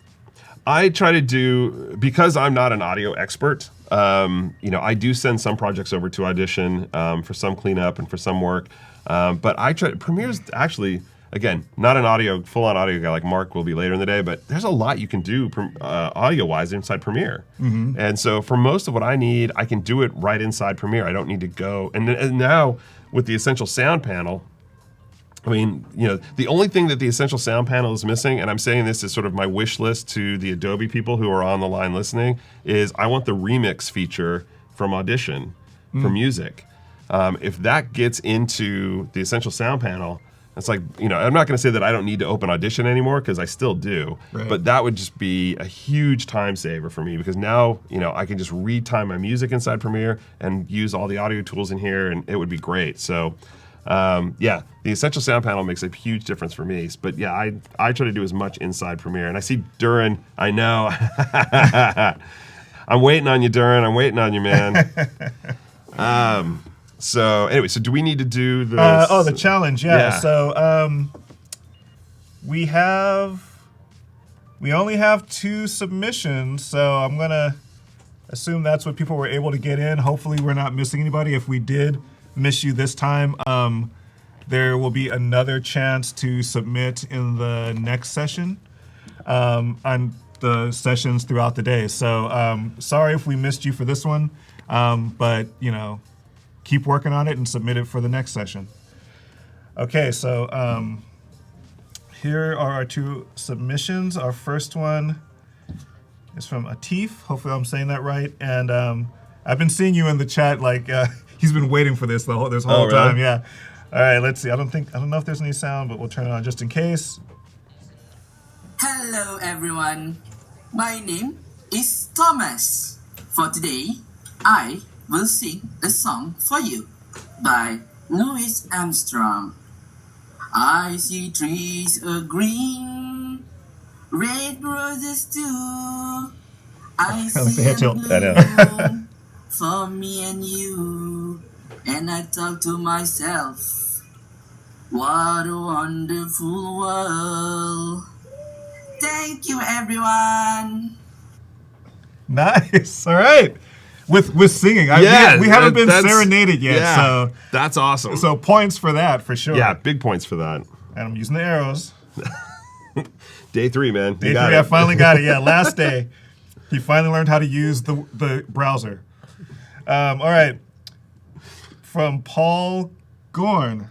I try to do, because I'm not an audio expert, I do send some projects over to Audition for some cleanup and for some work. But I try, Premiere's actually, again, not an full-on audio guy like Mark will be later in the day, but there's a lot you can do audio-wise inside Premiere. Mm-hmm. And so for most of what I need, I can do it right inside Premiere. I don't need to go, and now with the Essential Sound Panel, the only thing that the Essential Sound Panel is missing, and I'm saying this as sort of my wish list to the Adobe people who are on the line listening, is I want the remix feature from Audition for music. If that gets into the Essential Sound Panel, it's like, I'm not going to say that I don't need to open Audition anymore, because I still do, right. But that would just be a huge time saver for me, because now, I can just retime my music inside Premiere and use all the audio tools in here, and it would be great. So, the Essential Sound Panel makes a huge difference for me. But yeah, I try to do as much inside Premiere. And I see Duran, I know. I'm waiting on you, Duran. I'm waiting on you, man. So anyway, so do we need to do this? The challenge, yeah. So we only have 2 submissions, so I'm gonna assume that's what people were able to get in. Hopefully we're not missing anybody. If we did miss you this time, there will be another chance to submit in the next session on the sessions throughout the day. So sorry if we missed you for this one, but keep working on it and submit it for the next session. Okay, so here are our 2 submissions. Our first one is from Atif. Hopefully I'm saying that right. And I've been seeing you in the chat, he's been waiting for this whole really? time. Yeah. All right, let's see. I don't know if there's any sound, but we'll turn it on just in case. Hello everyone. My name is Thomas. For today, I will sing a song for you by Louis Armstrong. I see trees are green, red roses too. I see them bloom for me and you. And I talk to myself, What a wonderful world. Thank you, everyone. Nice. All right. With singing. We haven't been serenaded yet, so that's awesome. So points for that for sure. Yeah, big points for that. And I'm using the arrows. Day 3, man. Day 3, I finally got it. Yeah, last day. He finally learned how to use the browser. All right. From Paul Gorn.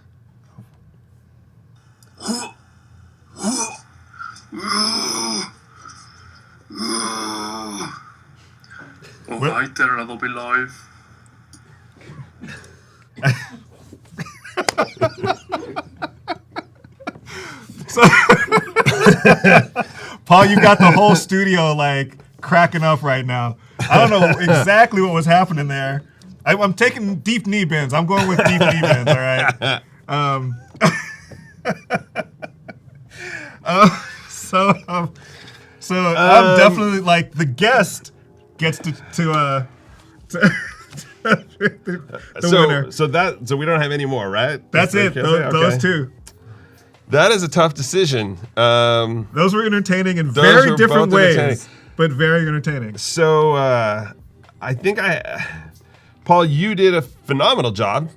All right there, Adobe Live. So, Paul, you got the whole studio like cracking up right now. I don't know exactly what was happening there. I'm taking deep knee bends. I'm going with deep knee bends. All right. So I'm definitely like the guest gets to the winner. So we don't have any more, right? That's it. Those two. That is a tough decision. Those were entertaining in very different ways, but very entertaining. So I think Paul, you did a phenomenal job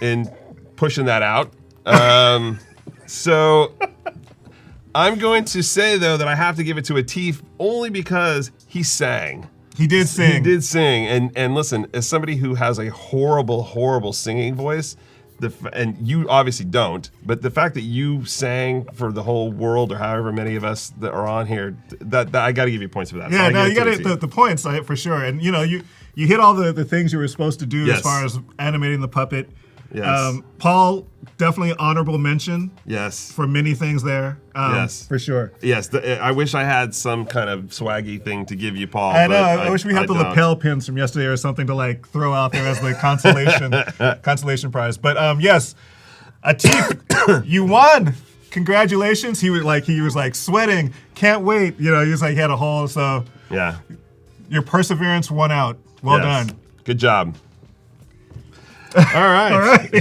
in pushing that out. So I'm going to say, though, that I have to give it to Atif only because he sang. He did sing. He did sing. And listen, as somebody who has a horrible, horrible singing voice, and you obviously don't, but the fact that you sang for the whole world, or however many of us that are on here, that I got to give you points for that. Yeah, so no, you got to the points for sure. And you know, you hit all the things you were supposed to do as far as animating the puppet. Yes. Paul, definitely honorable mention. Yes. For many things there. Yes. For sure. Yes. I wish I had some kind of swaggy thing to give you, Paul. I know. I wish we had the lapel pins from yesterday or something to like throw out there as the consolation prize. But yes, Atif, you won. Congratulations. He was like sweating. Can't wait. You know, he was like he had a hole. So yeah, your perseverance won out. Well done. Good job. All right. All right.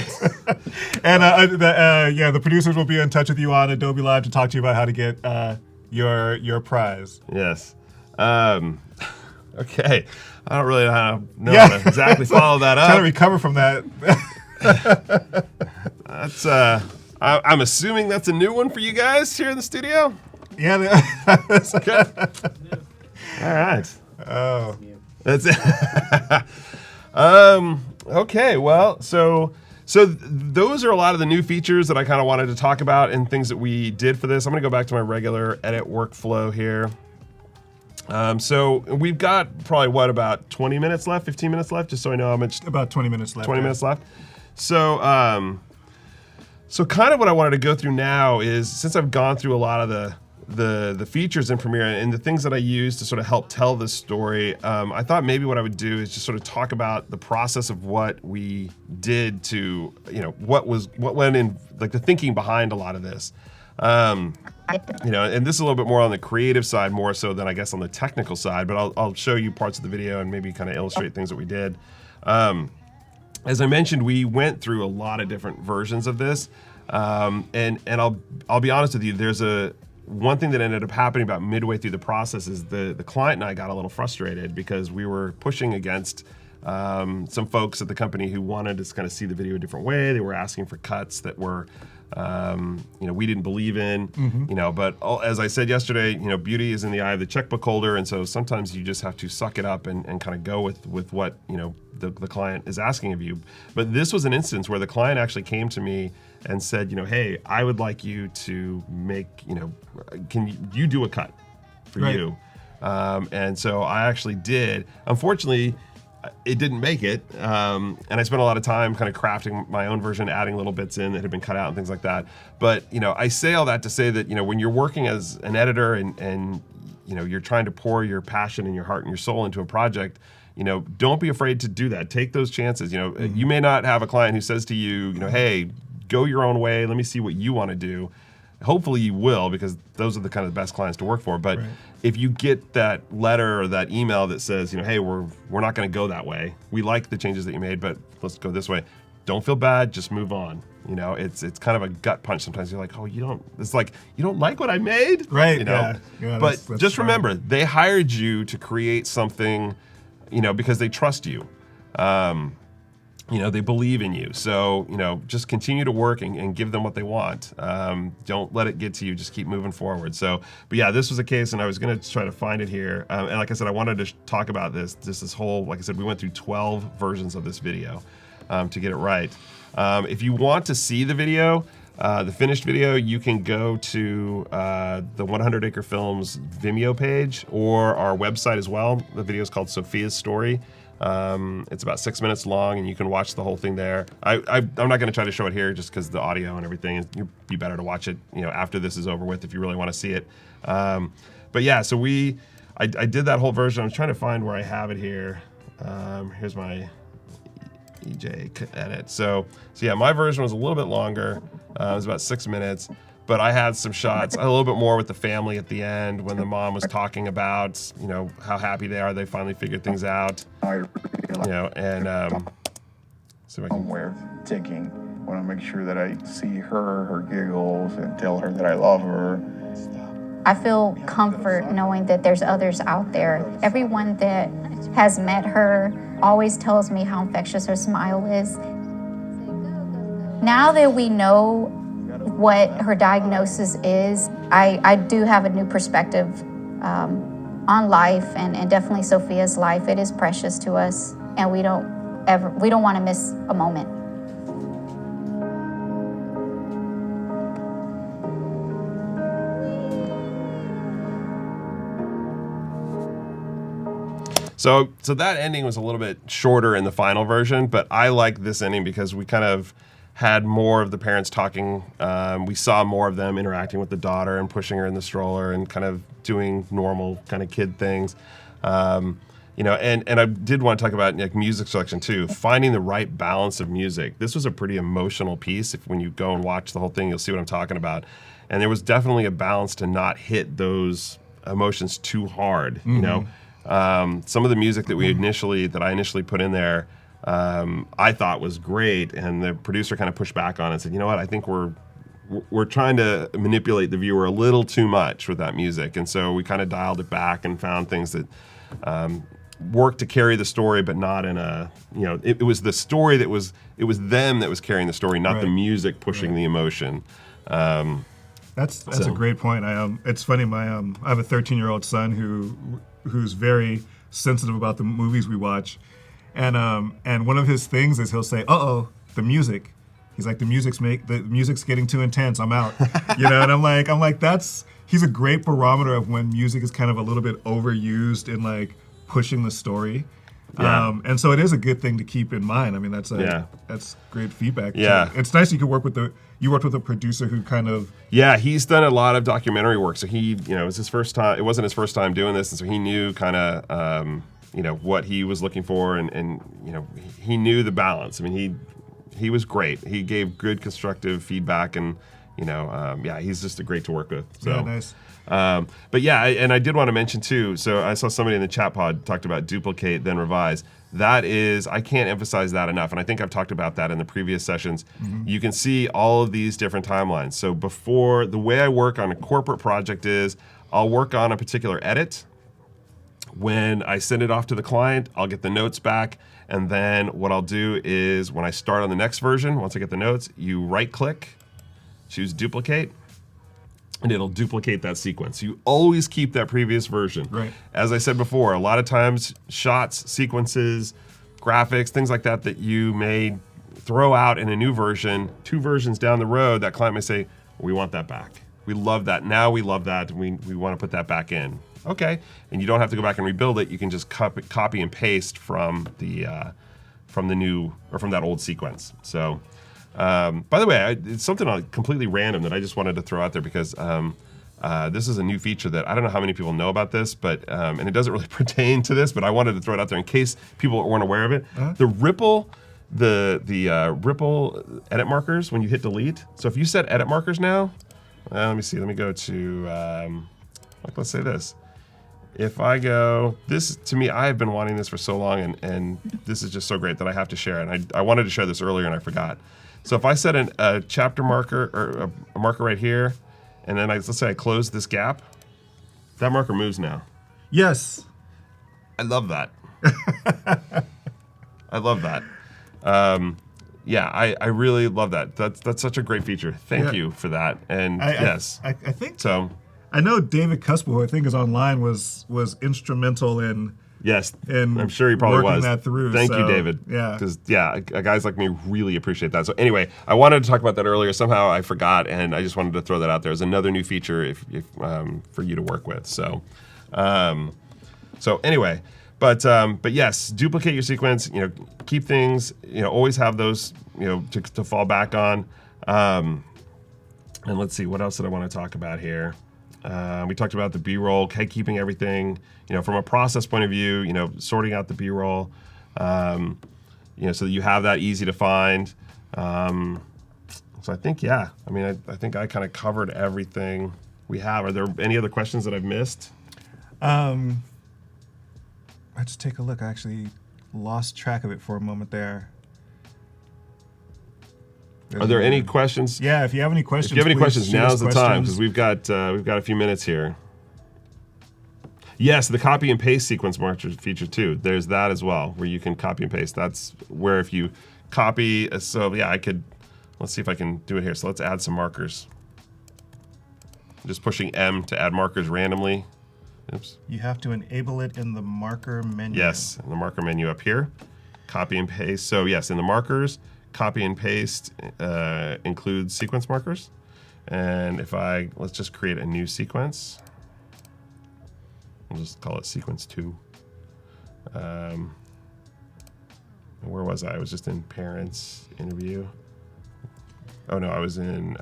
And the producers will be in touch with you on Adobe Live to talk to you about how to get your prize. Yes. Okay. I don't really know how to exactly follow that up. Trying to recover from that. That's I'm assuming that's a new one for you guys here in the studio. Yeah. Okay. All right. Oh. That's it. Okay, well, so those are a lot of the new features that I kind of wanted to talk about and things that we did for this. I'm going to go back to my regular edit workflow here. So we've got probably, about 20 minutes left, 15 minutes left, just so I know how much. About 20 minutes left. 20 minutes left. So, so kind of what I wanted to go through now is, since I've gone through a lot of the features in Premiere and the things that I use to sort of help tell this story, I thought maybe what I would do is just sort of talk about the process of what we did to, what went in, like the thinking behind a lot of this. And this is a little bit more on the creative side, more so than I guess on the technical side, but I'll show you parts of the video and maybe kind of illustrate things that we did. As I mentioned, we went through a lot of different versions of this, and I'll be honest with you, there's one thing that ended up happening about midway through the process is the client and I got a little frustrated because we were pushing against some folks at the company who wanted to kind of see the video a different way. They were asking for cuts that were, we didn't believe in, but as I said yesterday, beauty is in the eye of the checkbook holder. And so sometimes you just have to suck it up and kind of go with what, the client is asking of you. But this was an instance where the client actually came to me and said, hey, I would like you to make, can you do a cut for you? And so I actually did. Unfortunately, it didn't make it. And I spent a lot of time kind of crafting my own version, adding little bits in that had been cut out and things like that. But, I say all that to say that, when you're working as an editor and you're trying to pour your passion and your heart and your soul into a project, don't be afraid to do that. Take those chances. You may not have a client who says to you, hey, go your own way. Let me see what you want to do. Hopefully you will, because those are the kind of best clients to work for. But if you get that letter or that email that says, hey, we're not going to go that way. We like the changes that you made, but let's go this way. Don't feel bad. Just move on. It's kind of a gut punch. Sometimes you're like, oh, you don't like what I made, Right? You know, Yeah, but that's just fine. remember, they hired you to create something, because they trust you. They believe in you. So, just continue to work and give them what they want. Don't let it get to you. Just keep moving forward. So, but yeah, this was a case, and I was going to try to find it here. And like I said, I wanted to talk about this whole, like I said, we went through 12 versions of this video to get it right. If you want to see the video, the finished video, you can go to the 100 ACRE FILMS Vimeo page or our website as well. The video is called Sophia's Story. It's about 6 minutes long, and you can watch the whole thing there. I'm not going to try to show it here just because the audio and everything. It'd be better to watch it, after this is over with if you really want to see it. But yeah, so I did that whole version. I'm trying to find where I have it here. Here's my EJ edit. So yeah, my version was a little bit longer. It was about 6 minutes. But I had some shots, a little bit more with the family at the end when the mom was talking about, how happy they are. They finally figured things out. And so I can. Somewhere ticking. Want to make sure that I see her giggles, and tell her that I love her. I feel comfort knowing that there's others out there. Everyone that has met her always tells me how infectious her smile is. Now that we know what her diagnosis is, I do have a new perspective on life, and definitely Sophia's life. It is precious to us, and we don't want to miss a moment. So that ending was a little bit shorter in the final version, but I like this ending because we kind of had more of the parents talking. We saw more of them interacting with the daughter and pushing her in the stroller and kind of doing normal kind of kid things. And I did want to talk about music selection too, finding the right balance of music. This was a pretty emotional piece. When you go and watch the whole thing, you'll see what I'm talking about. And there was definitely a balance to not hit those emotions too hard. Some of the music that I initially put in there, I thought was great, and the producer kind of pushed back on it and said, you know what, I think we're trying to manipulate the viewer a little too much with that music. And so we kind of dialed it back and found things that worked to carry the story, but not in a, it was the story it was them that was carrying the story, not the music pushing the emotion. That's a great point. It's funny. I have a 13-year-old son who's very sensitive about the movies we watch. And one of his things is he'll say, "Uh-oh, the music." He's like, the music's getting too intense. I'm out. And I'm like, he's a great barometer of when music is kind of a little bit overused in like pushing the story. Yeah. And so it is a good thing to keep in mind. I mean, that's great feedback. Yeah. It's nice you worked with a producer who kind of. Yeah, he's done a lot of documentary work. So he, it was his first time. It wasn't his first time doing this, and so he knew kind of, what he was looking for, and he knew the balance. I mean, he was great. He gave good constructive feedback, and he's just great to work with. So. Yeah, nice. But yeah, and I did want to mention too, so I saw somebody in the chat pod talked about duplicate, then revise. That is, I can't emphasize that enough, and I think I've talked about that in the previous sessions. Mm-hmm. You can see all of these different timelines. So before, the way I work on a corporate project is, I'll work on a particular edit. When I send it off to the client, I'll get the notes back, and then what I'll do is, when I start on the next version, once I get the notes, you right-click, choose duplicate, and it'll duplicate that sequence. You always keep that previous version. Right. As I said before, a lot of times shots, sequences, graphics, things like that you may throw out in a new version, 2 versions down the road, that client may say, we want that back. We love that. Now we love that. We want to put that back in. Okay. And you don't have to go back and rebuild it. You can just copy and paste from the new, or from that old sequence. So. By the way, it's something completely random that I just wanted to throw out there because this is a new feature that I don't know how many people know about this, but and it doesn't really pertain to this, but I wanted to throw it out there in case people weren't aware of it. Uh-huh. The ripple, the ripple edit markers when you hit delete. So if you set edit markers now, let me see. Let me go to let's say this. If I go, this, to me, I have been wanting this for so long, and this is just so great that I have to share it. And I wanted to share this earlier and I forgot. So if I set a chapter marker or a marker right here, and then let's say I close this gap, that marker moves now. Yes. I love that. I love that. Yeah, I really love that. That's such a great feature. Thank you for that. And yes, I think so. I know David Cuspel, who I think is online, was instrumental in. Yes, and I'm sure he probably working was. that through. Thank you, David. Yeah, because guys like me really appreciate that. So anyway, I wanted to talk about that earlier. Somehow I forgot, and I just wanted to throw that out there as another new feature if for you to work with. So, anyway, but yes, duplicate your sequence. Keep things. Always have those. To fall back on. And let's see, what else did I want to talk about here? We talked about the B-roll, keeping everything, from a process point of view, sorting out the B-roll, so that you have that easy to find. So I think, I think I kind of covered everything we have. Are there any other questions that I've missed? I just take a look. I actually lost track of it for a moment there. Are there any questions? Yeah, if you have any questions, if you have any questions, shoot now's us the time questions. because we've got a few minutes here. Yes, the copy and paste sequence marker feature too. There's that as well, where you can copy and paste. That's where if you copy. So yeah, I could. Let's see if I can do it here. So let's add some markers. I'm just pushing M to add markers randomly. Oops. You have to enable it in the marker menu. Yes, in the marker menu up here. Copy and paste. So yes, in the markers. Copy and paste includes sequence markers. And let's just create a new sequence. We'll just call it sequence 2. Where was I? I was just in parents interview. Oh no, I was in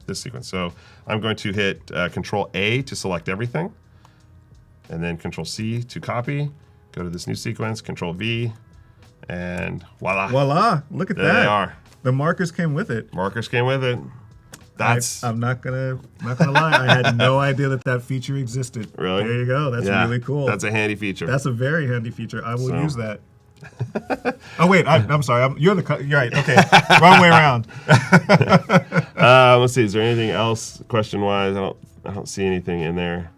this sequence. So I'm going to hit Control A to select everything. And then Control C to copy. Go to this new sequence, Control V. And voila. Voila, look at there that. They are. The markers came with it. Markers came with it. I'm not gonna lie. I had no idea that feature existed. Really? There you go. That's really cool. That's a handy feature. That's a very handy feature. I will use that. Oh wait, I'm sorry. You're right. Okay, wrong way around. Let's see. Is there anything else question-wise? I don't see anything in there.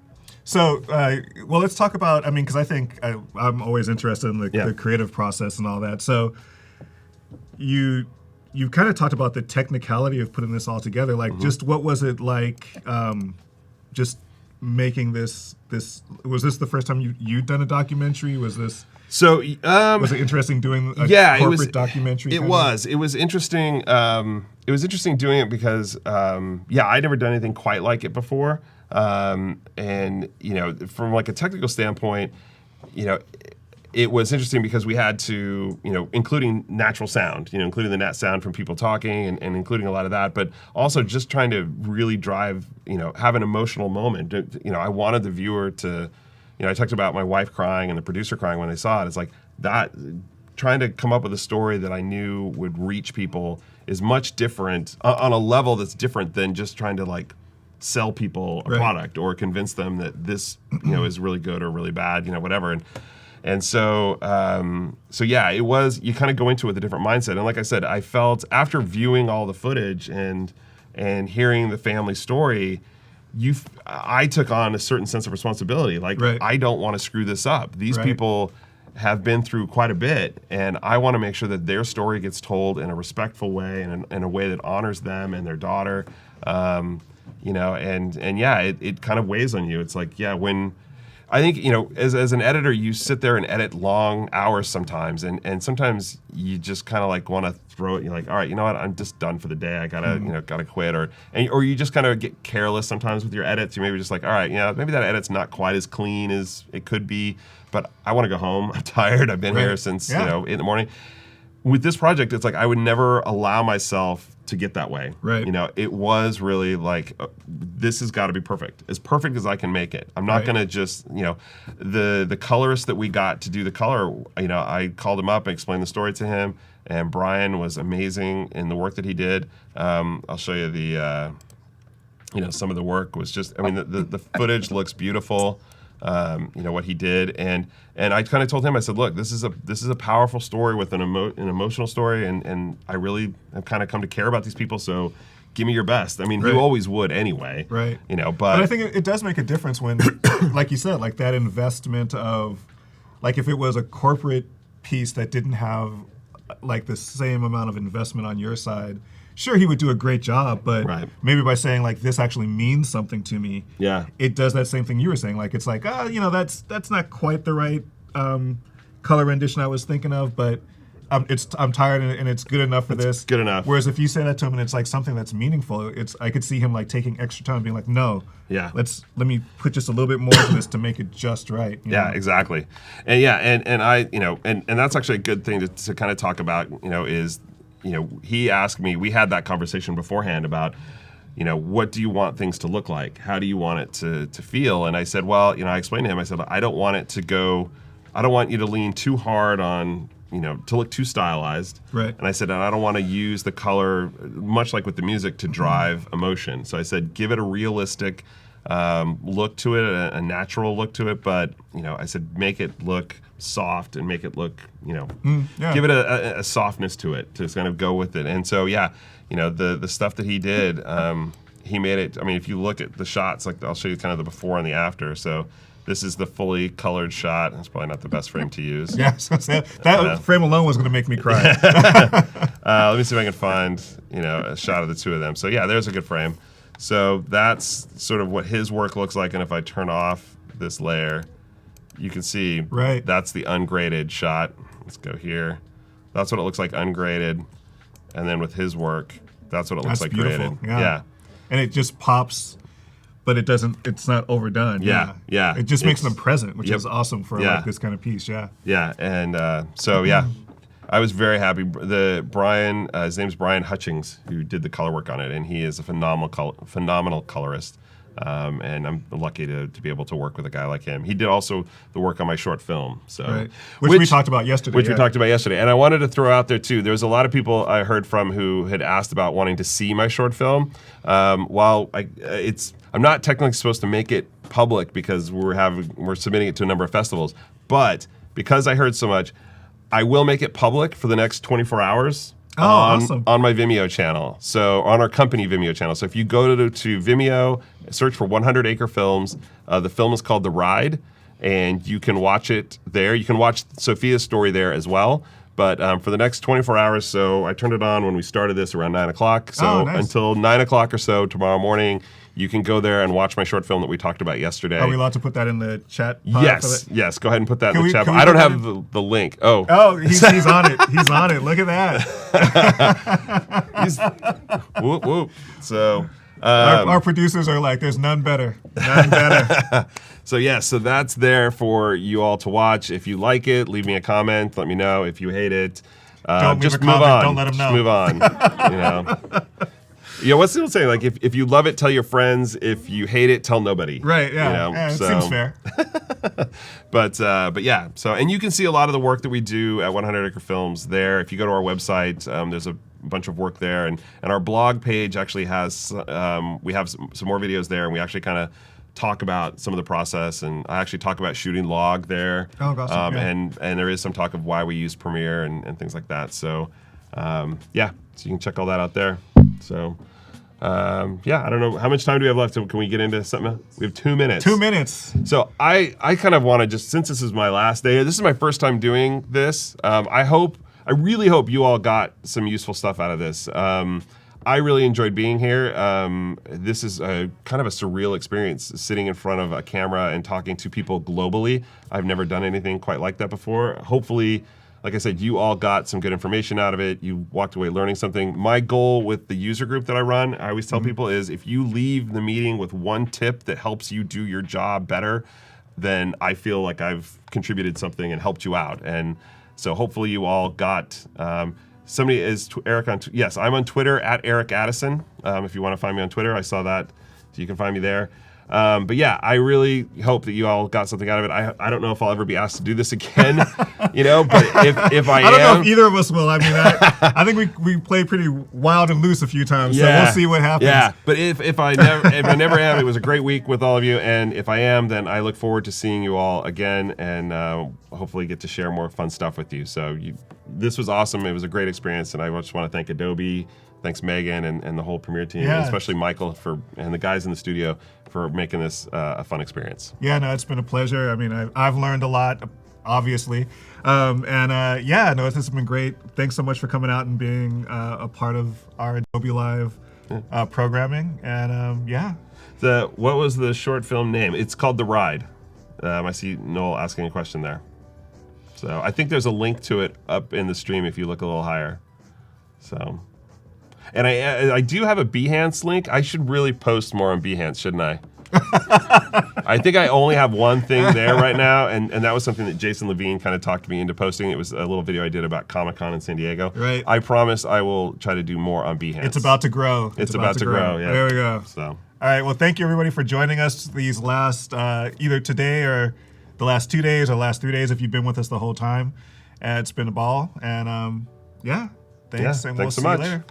So, well, let's talk about. Because I think I'm always interested in the creative process and all that. So, you kind of talked about the technicality of putting this all together. Like, just what was it like? Just making this. Was this the first time you'd done a documentary? Was this? So, was it interesting doing a corporate documentary? It was. It was interesting. It was interesting doing it because, I'd never done anything quite like it before. And from like a technical standpoint, it was interesting because we had to, including natural sound, including the net sound from people talking and including a lot of that, but also just trying to really drive, have an emotional moment. I wanted the viewer to, I talked about my wife crying and the producer crying when they saw it. It's like that, trying to come up with a story that I knew would reach people is much different on a level that's different than just trying to sell people a product or convince them that this is really good or really bad, whatever. And so it was, you kind of go into it with a different mindset. And like I said, I felt after viewing all the footage and hearing the family story, I took on a certain sense of responsibility. I don't want to screw this up. These people have been through quite a bit, and I want to make sure that their story gets told in a respectful way and in a way that honors them and their daughter. It kind of weighs on you. It's like, when I think, as an editor, you sit there and edit long hours sometimes, and sometimes you just kind of want to throw it. You're like, all right, you know what? I'm just done for the day. I gotta, gotta quit, or you just kind of get careless sometimes with your edits. You're maybe just like, all right, maybe that edit's not quite as clean as it could be, but I want to go home. I'm tired. I've been here since 8 in the morning. With this project, it's like I would never allow myself to get that way. Right. It was really like, this has got to be perfect. As perfect as I can make it. I'm not going to just, the colorist that we got to do the color, I called him up and explained the story to him, and Brian was amazing in the work that he did. I'll show you the, some of the work was just, the footage looks beautiful. what he did, and I kind of told him, I said, look, this is a powerful story with an emotional story, and I really have kind of come to care about these people, so give me your best. I mean, Right. you always would anyway, Right. But I think it does make a difference when, like you said, like that investment of, like if it was a corporate piece that didn't have like the same amount of investment on your side, sure, he would do a great job, but Right. maybe by saying like this actually means something to me, Yeah. it does that same thing you were saying. Like it's like, that's not quite the right color rendition I was thinking of, but I'm tired and it's good enough for this. good enough. Whereas if you say that to him and it's like something that's meaningful, I could see him like taking extra time, being like, no, Yeah. let me put just a little bit more to this to make it just right. you Yeah, know? exactly. And yeah, and I, and that's actually a good thing to kind of talk about, is, he asked me, we had that conversation beforehand about, what do you want things to look like? How do you want it to feel? And I said, well, I explained to him, I said, I don't want you to lean too hard on, to look too stylized. Right. And I said, and I don't want to use the color, much like with the music, to drive emotion. So I said, give it a realistic look to it, a natural look to it, but, I said, make it look soft and make it look, yeah. give it a softness to it to kind of go with it. And so, yeah, the stuff that he did, he made it, I mean, if you look at the shots, like I'll show you kind of the before and the after. So this is the fully colored shot. It's probably not the best frame to use. Yeah, so that frame alone was going to make me cry. Let me see if I can find, a shot of the two of them. So yeah, there's a good frame. So that's sort of what his work looks like. And if I turn off this layer, you can see Right. that's the ungraded shot. Let's go here. That's what it looks like ungraded. And then with his work, that's what it looks That's like beautiful. graded. Yeah. And it just pops, but it's not overdone. Yeah, yeah. It just makes It's- them present, which Yep. is awesome for Yeah. like this kind of piece. Yeah. Yeah, and so yeah, I was very happy. His name's Brian Hutchings, who did the color work on it, and he is a phenomenal colorist. And I'm lucky to be able to work with a guy like him. He did also the work on my short film, so Right. Which we talked about yesterday. Which we yeah. talked about yesterday. And I wanted to throw out there too, there's a lot of people I heard from who had asked about wanting to see my short film. While I'm not technically supposed to make it public because we're submitting it to a number of festivals, but because I heard so much, I will make it public for the next 24 hours. Awesome. On my Vimeo channel, so on our company Vimeo channel. So if you go to Vimeo, search for 100 Acre Films. The film is called The Ride, and you can watch it there. You can watch Sophia's story there as well. But for the next 24 hours, so I turned it on when we started this around 9 o'clock. So nice. until 9 o'clock or so tomorrow morning, you can go there and watch my short film that we talked about yesterday. Are we allowed to put that in the chat? pod Yes, for the- yes. Go ahead and put that Can in we- the chat. can we I don't put that have the link. Oh, Oh, he's on it. He's on it. Look at that. whoop, whoop. So, Our producers are like, there's none better. None better. so yeah, so that's there for you all to watch. If you like it, leave me a comment. Let me know. If you hate it, Don't leave just a move comment. on. Don't let 'em Just know. move on. What's the old saying? Like, if you love it, tell your friends. If you hate it, tell nobody. Right, yeah. Yeah, it seems fair. But yeah, so, and you can see a lot of the work that we do at 100 Acre Films there. If you go to our website, there's a bunch of work there, and our blog page actually has we have some more videos there, and we actually kind of talk about some of the process, and I actually talk about shooting log there. Oh, awesome, yeah. And there is some talk of why we use Premiere and things like that. So yeah, so you can check all that out there. So yeah, I don't know, how much time do we have left? Can we get into something? We have 2 minutes. 2 minutes. So I kind of want to just, since this is my last day, this is my first time doing this. I really hope you all got some useful stuff out of this. I really enjoyed being here. This is a kind of a surreal experience, sitting in front of a camera and talking to people globally. I've never done anything quite like that before. Hopefully, like I said, you all got some good information out of it. You walked away learning something. My goal with the user group that I run, I always tell people, is if you leave the meeting with one tip that helps you do your job better, then I feel like I've contributed something and helped you out. And so hopefully you all got, somebody is Eric on, yes, I'm on Twitter at Eric Addison. If you want to find me on Twitter, I saw that, so you can find me there. But yeah, I really hope that you all got something out of it. I don't know if I'll ever be asked to do this again, you know, but if I don't know am, if either of us will. I mean, I think we played pretty wild and loose a few times, so we'll see what happens. Yeah, but if I never am, it was a great week with all of you, and if I am, then I look forward to seeing you all again, and hopefully get to share more fun stuff with you. So this was awesome. It was a great experience, and I just want to thank Adobe. Thanks, Megan, and the whole Premiere team, and especially Michael and the guys in the studio for making this a fun experience. Yeah, no, it's been a pleasure. I mean, I've learned a lot, obviously. Yeah, no, this has been great. Thanks so much for coming out and being a part of our Adobe Live programming. And yeah. What was the short film name? It's called The Ride. I see Noel asking a question there. So I think there's a link to it up in the stream if you look a little higher. So, and I do have a Behance link. I should really post more on Behance, shouldn't I? I think I only have one thing there right now, and that was something that Jason Levine kind of talked me into posting. It was a little video I did about Comic-Con in San Diego. Right. I promise I will try to do more on Behance. It's about to grow. It's about to grow, yeah. There we go. So. All right, well, thank you everybody for joining us these last, either today or the last 2 days or last 3 days if you've been with us the whole time. It's been a ball, and yeah, thanks, and we'll so see much. you later.